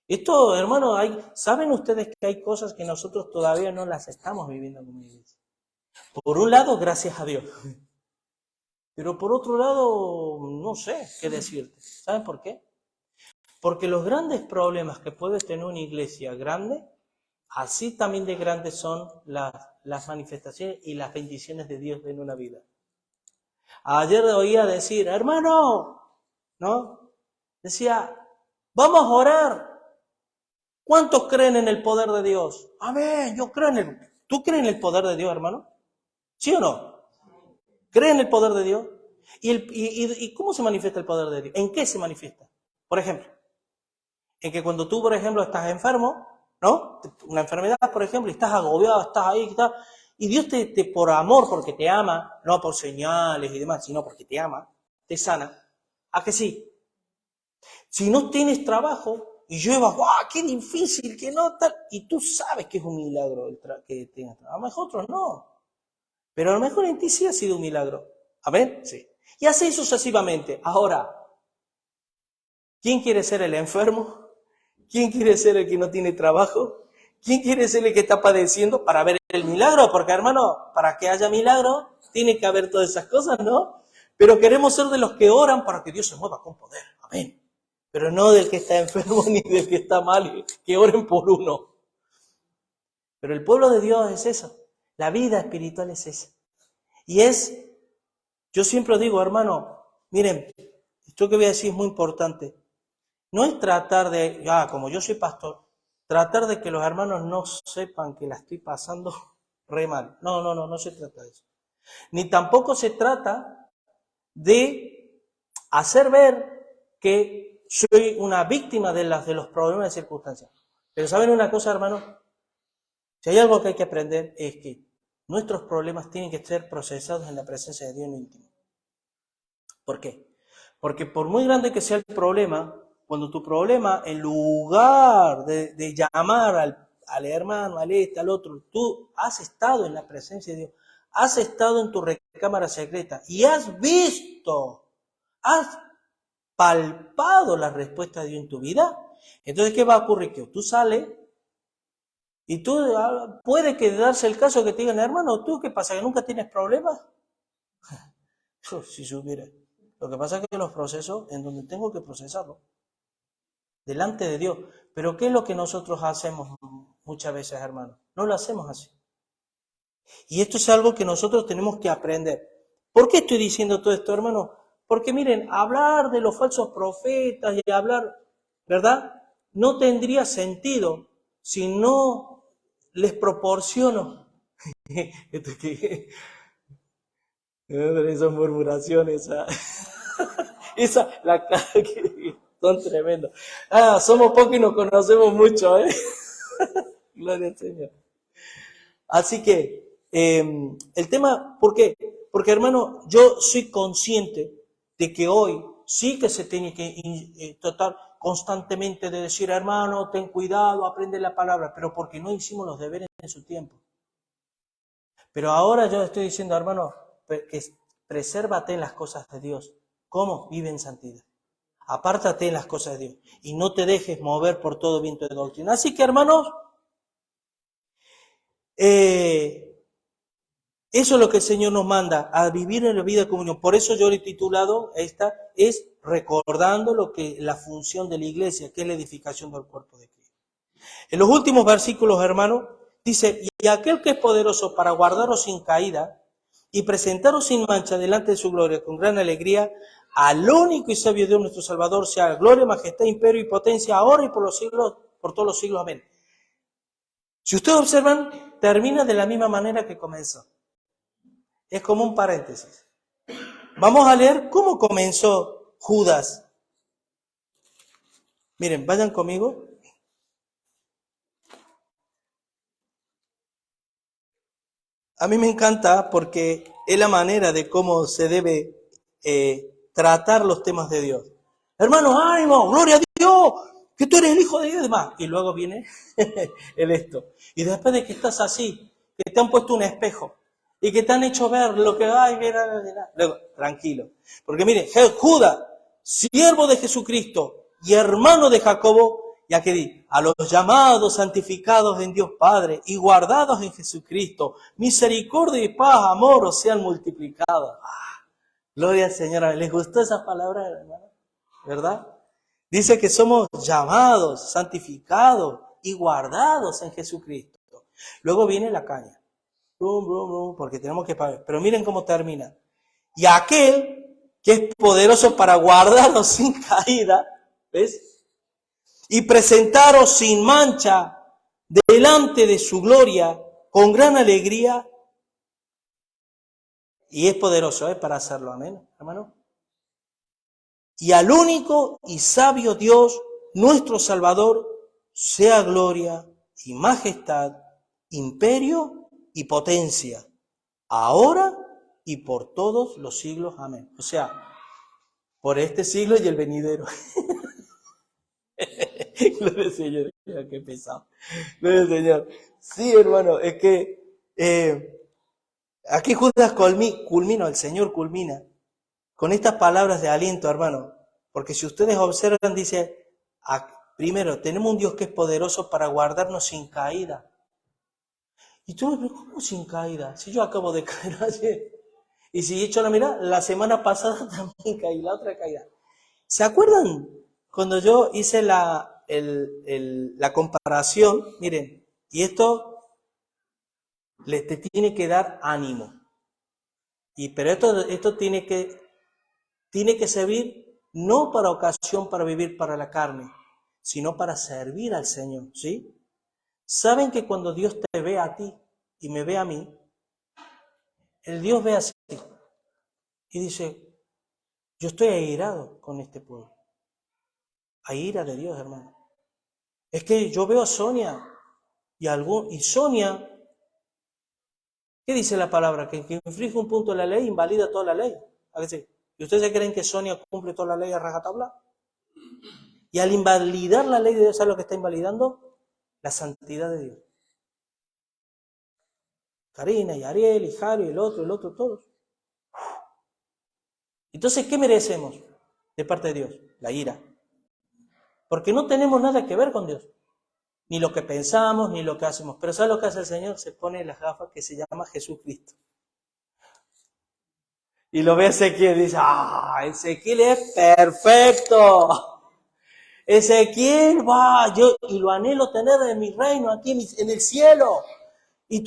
Speaker 1: Esto, hermanos, ¿saben ustedes que hay cosas que nosotros todavía no las estamos viviendo como iglesia? Por un lado, gracias a Dios. Pero por otro lado, no sé qué decirte. ¿Saben por qué? Porque los grandes problemas que puede tener una iglesia grande, así también de grandes son las manifestaciones y las bendiciones de Dios en una vida. Ayer oía decir, hermano, ¿no? Decía, vamos a orar. ¿Cuántos creen en el poder de Dios? Amén, yo creo ¿Tú crees en el poder de Dios, hermano? ¿Sí o no? ¿Creen en el poder de Dios? ¿Y cómo se manifiesta el poder de Dios? ¿En qué se manifiesta? Por ejemplo, en que cuando tú, por ejemplo, estás enfermo, ¿no? Una enfermedad, por ejemplo, y estás agobiado, estás ahí, y Dios por amor, porque te ama, no por señales y demás, sino porque te ama, te sana. ¿A que sí? Si no tienes trabajo y llueva, ¡guau! ¡Qué difícil! Que no tal. Y tú sabes que es un milagro que tengas trabajo. A lo mejor otros no. Pero a lo mejor en ti sí ha sido un milagro. ¿Amén? Sí. Y así sucesivamente. Ahora, ¿quién quiere ser el enfermo? ¿Quién quiere ser el que no tiene trabajo? ¿Quién quiere ser el que está padeciendo para ver el milagro? Porque, hermano, para que haya milagro, tiene que haber todas esas cosas, ¿no? Pero queremos ser de los que oran para que Dios se mueva con poder. Amén. Pero no del que está enfermo ni del que está mal, que oren por uno. Pero el pueblo de Dios es eso. La vida espiritual es esa. Y yo siempre digo, hermano, miren, esto que voy a decir es muy importante. No es tratar de, como yo soy pastor, tratar de que los hermanos no sepan que la estoy pasando re mal. No se trata de eso. Ni tampoco se trata de hacer ver que soy una víctima de los problemas de circunstancias. Pero ¿saben una cosa, hermano? Si hay algo que hay que aprender es que nuestros problemas tienen que ser procesados en la presencia de Dios en lo íntimo. ¿Por qué? Porque por muy grande que sea el problema, cuando tu problema, en lugar de llamar al hermano, al otro, tú has estado en la presencia de Dios, has estado en tu recámara secreta y has visto, has palpado la respuesta de Dios en tu vida, entonces ¿qué va a ocurrir? Que tú sales y tú, puede que darse el caso que te digan, hermano, ¿tú qué pasa? ¿Que nunca tienes problemas? Si supiera. Lo que pasa es que los procesos en donde tengo que procesarlo, delante de Dios. Pero ¿qué es lo que nosotros hacemos muchas veces, hermano? No lo hacemos así. Y esto es algo que nosotros tenemos que aprender. ¿Por qué estoy diciendo todo esto, hermano? Porque miren, hablar de los falsos profetas y hablar, ¿verdad? No tendría sentido si no les proporciono esas murmuraciones, la cara que son tremendos. Somos pocos y nos conocemos mucho, Gloria al Señor. Así que, el tema, ¿por qué? Porque, hermano, yo soy consciente de que hoy sí que se tiene que tratar constantemente de decir, hermano, ten cuidado, aprende la palabra, pero porque no hicimos los deberes en su tiempo. Pero ahora yo estoy diciendo, hermano, que presérvate en las cosas de Dios. ¿Cómo? Vive en santidad. Apártate en las cosas de Dios y no te dejes mover por todo viento de doctrina. Así que, hermanos, eso es lo que el Señor nos manda, a vivir en la vida de comunión. Por eso yo le he titulado es recordando la función de la iglesia, que es la edificación del cuerpo de Cristo. En los últimos versículos, hermano, dice, y aquel que es poderoso para guardaros sin caída y presentaros sin mancha delante de su gloria con gran alegría, al único y sabio Dios nuestro Salvador, sea gloria, majestad, imperio y potencia, ahora y por los siglos, por todos los siglos. Amén. Si ustedes observan, termina de la misma manera que comenzó. Es como un paréntesis. Vamos a leer cómo comenzó Judas. Miren, vayan conmigo. A mí me encanta porque es la manera de cómo se debe tratar los temas de Dios. Hermanos, ánimo, gloria a Dios, que tú eres el Hijo de Dios y demás. Y luego viene el esto. Y después de que estás así, que te han puesto un espejo y que te han hecho ver lo que hay, mira. Luego, tranquilo. Porque mire, Judas, siervo de Jesucristo y hermano de Jacobo, ya que di, a los llamados, santificados en Dios Padre y guardados en Jesucristo, misericordia y paz, amor os sean multiplicados. Gloria al Señor. ¿Les gustó esa palabra, hermano? ¿Verdad? Dice que somos llamados, santificados y guardados en Jesucristo. Luego viene la caña. Porque tenemos que pagar. Pero miren cómo termina. Y aquel que es poderoso para guardaros sin caída, ¿ves? Y presentaros sin mancha delante de su gloria con gran alegría. Y es poderoso, para hacerlo, amén, hermano. Y al único y sabio Dios, nuestro Salvador, sea gloria y majestad, imperio y potencia, ahora y por todos los siglos. Amén. O sea, por este siglo y el venidero. Gloria al Señor. Qué pesado. Gloria al Señor. Sí, hermano, es que aquí Judas culmina, el Señor culmina con estas palabras de aliento, hermano. Porque si ustedes observan, dice, primero, tenemos un Dios que es poderoso para guardarnos sin caída. Y tú me preguntas, ¿cómo sin caída? Si yo acabo de caer ayer. Y si he hecho la mirada, la semana pasada también caí, la otra caída. ¿Se acuerdan cuando yo hice la comparación? Miren, y esto te tiene que dar ánimo. Pero esto tiene que servir no para ocasión para vivir para la carne, sino para servir al Señor, ¿sí? ¿Saben que cuando Dios te ve a ti y me ve a mí, el Dios ve así y dice, yo estoy airado con este pueblo? Hay ira de Dios, hermano. Es que yo veo a Sonia y Sonia, ¿qué dice la palabra? Que infringe un punto de la ley, invalida toda la ley. ¿A qué sí? ¿Y ustedes se creen que Sonia cumple toda la ley a rajatabla? Y al invalidar la ley de Dios, ¿sabes lo que está invalidando? La santidad de Dios. Karina y Ariel y Jari, el otro, todos. Entonces, ¿qué merecemos de parte de Dios? La ira. Porque no tenemos nada que ver con Dios. Ni lo que pensamos, ni lo que hacemos. Pero ¿sabes lo que hace el Señor? Se pone las gafas que se llama Jesucristo. Y lo ve Ezequiel y dice, Ezequiel es perfecto. Ezequiel, y lo anhelo tener en mi reino, aquí en el cielo. Y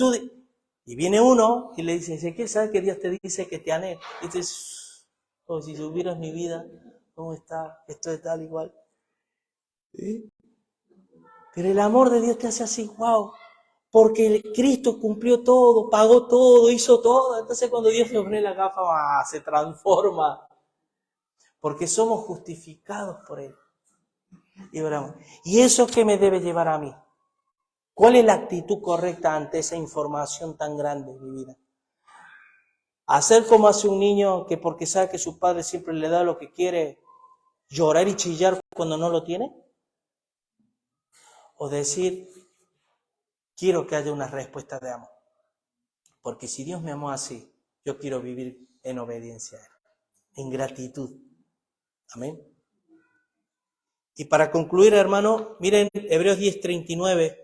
Speaker 1: viene uno y le dice, Ezequiel, ¿sabes que Dios te dice que te anhelo? Y tú dices, si supieras mi vida, ¿cómo está? Esto es tal igual. ¿Sí? Pero el amor de Dios te hace así, wow. Porque Cristo cumplió todo, pagó todo, hizo todo. Entonces cuando Dios le pone la gafa, se transforma. Porque somos justificados por Él. Y oramos. ¿Y eso qué me debe llevar a mí? ¿Cuál es la actitud correcta ante esa información tan grande en mi vida? ¿Hacer como hace un niño que porque sabe que su padre siempre le da lo que quiere, llorar y chillar cuando no lo tiene? ¿O decir, quiero que haya una respuesta de amor? Porque si Dios me amó así, yo quiero vivir en obediencia a Él, en gratitud. Amén. Y para concluir, hermano, miren Hebreos 10:39,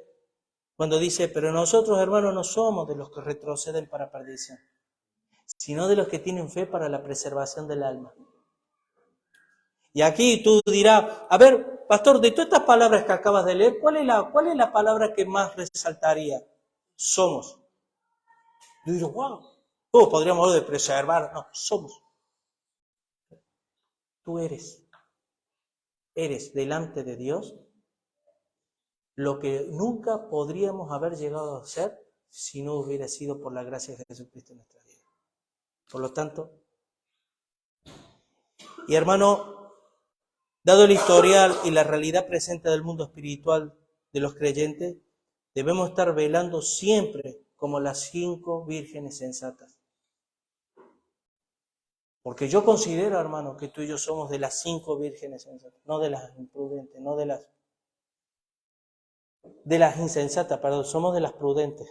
Speaker 1: cuando dice, pero nosotros, hermanos, no somos de los que retroceden para perdición, sino de los que tienen fe para la preservación del alma. Y aquí tú dirás, a ver, pastor, de todas estas palabras que acabas de leer, ¿cuál es la palabra que más resaltaría? Somos. Yo digo, wow, podríamos hablar de preservar. No, somos. Tú eres delante de Dios lo que nunca podríamos haber llegado a ser si no hubiera sido por la gracia de Jesucristo en nuestra vida. Por lo tanto, y hermano, dado el historial y la realidad presente del mundo espiritual de los creyentes, debemos estar velando siempre como las 5 vírgenes sensatas. Porque yo considero, hermano, que tú y yo somos de las 5 vírgenes sensatas, no de las imprudentes, no de las insensatas, perdón, somos de las prudentes.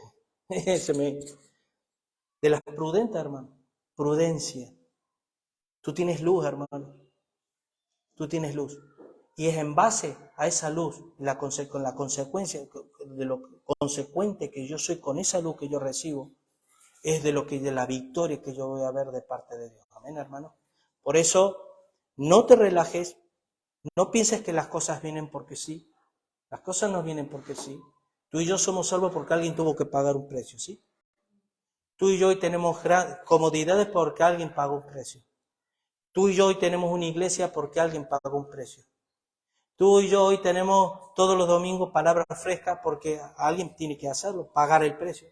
Speaker 1: De las prudentes, hermano. Prudencia. Tú tienes luz, hermano. Tú tienes luz. Y es en base a esa luz, con la consecuencia de lo consecuente que yo soy con esa luz que yo recibo, es de la victoria que yo voy a ver de parte de Dios. Amén, hermano. Por eso, no te relajes, no pienses que las cosas vienen porque sí. Las cosas no vienen porque sí. Tú y yo somos salvos porque alguien tuvo que pagar un precio, ¿sí? Tú y yo hoy tenemos comodidades porque alguien pagó un precio. Tú y yo hoy tenemos una iglesia porque alguien pagó un precio. Tú y yo hoy tenemos todos los domingos palabras frescas porque alguien tiene que hacerlo, pagar el precio.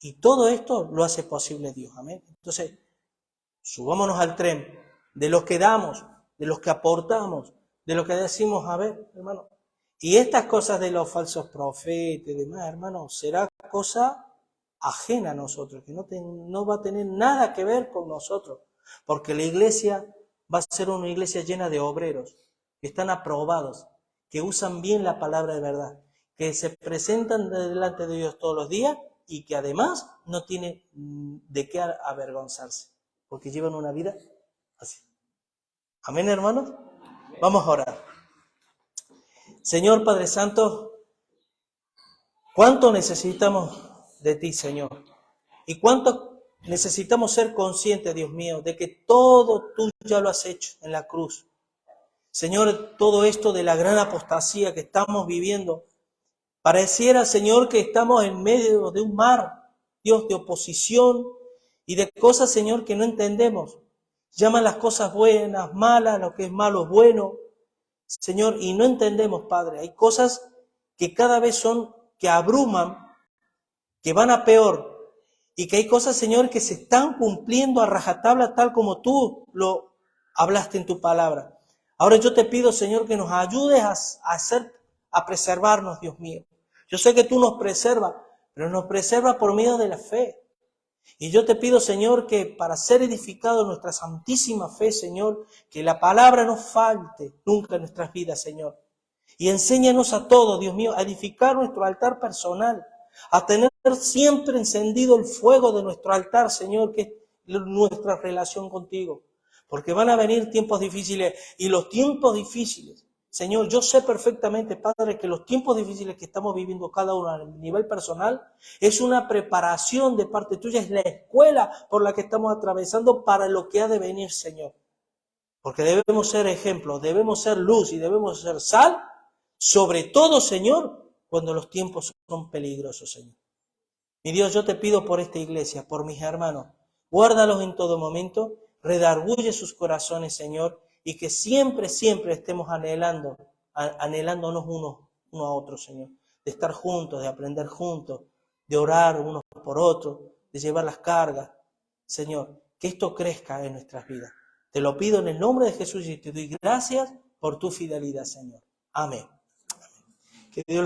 Speaker 1: Y todo esto lo hace posible Dios, amén. Entonces, subámonos al tren de los que damos, de los que aportamos, de los que decimos, a ver, hermano, y estas cosas de los falsos profetas y demás, hermano, será cosa ajena a nosotros, que no va a tener nada que ver con nosotros, porque la iglesia va a ser una iglesia llena de obreros, que están aprobados, que usan bien la palabra de verdad, que se presentan delante de Dios todos los días y que además no tienen de qué avergonzarse, porque llevan una vida así. Amén, hermanos. Vamos a orar. Señor Padre Santo, ¿cuánto necesitamos de ti, Señor? Y cuánto necesitamos ser conscientes, Dios mío, de que todo tú ya lo has hecho en la cruz. Señor, todo esto de la gran apostasía que estamos viviendo, pareciera, Señor, que estamos en medio de un mar, Dios, de oposición y de cosas, Señor, que no entendemos. Llaman las cosas buenas, malas, lo que es malo, bueno. Señor, y no entendemos, Padre. Hay cosas que cada vez que abruman, que van a peor. Y que hay cosas, Señor, que se están cumpliendo a rajatabla tal como tú lo hablaste en tu palabra. Ahora yo te pido, Señor, que nos ayudes a preservarnos, Dios mío. Yo sé que tú nos preservas, pero nos preserva por medio de la fe. Y yo te pido, Señor, que para ser edificado nuestra santísima fe, Señor, que la palabra no falte nunca en nuestras vidas, Señor. Y enséñanos a todos, Dios mío, a edificar nuestro altar personal, a tener siempre encendido el fuego de nuestro altar, Señor, que es nuestra relación contigo. Porque van a venir tiempos difíciles y los tiempos difíciles, Señor, yo sé perfectamente, Padre, que los tiempos difíciles que estamos viviendo cada uno a nivel personal es una preparación de parte tuya, es la escuela por la que estamos atravesando para lo que ha de venir, Señor. Porque debemos ser ejemplo, debemos ser luz y debemos ser sal, sobre todo, Señor, cuando los tiempos son peligrosos, Señor. Mi Dios, yo te pido por esta iglesia, por mis hermanos, guárdalos en todo momento, redarguye sus corazones, Señor, y que siempre, siempre estemos anhelándonos uno a otro, Señor, de estar juntos, de aprender juntos, de orar unos por otros, de llevar las cargas. Señor, que esto crezca en nuestras vidas. Te lo pido en el nombre de Jesús y te doy gracias por tu fidelidad, Señor. Amén. Que Dios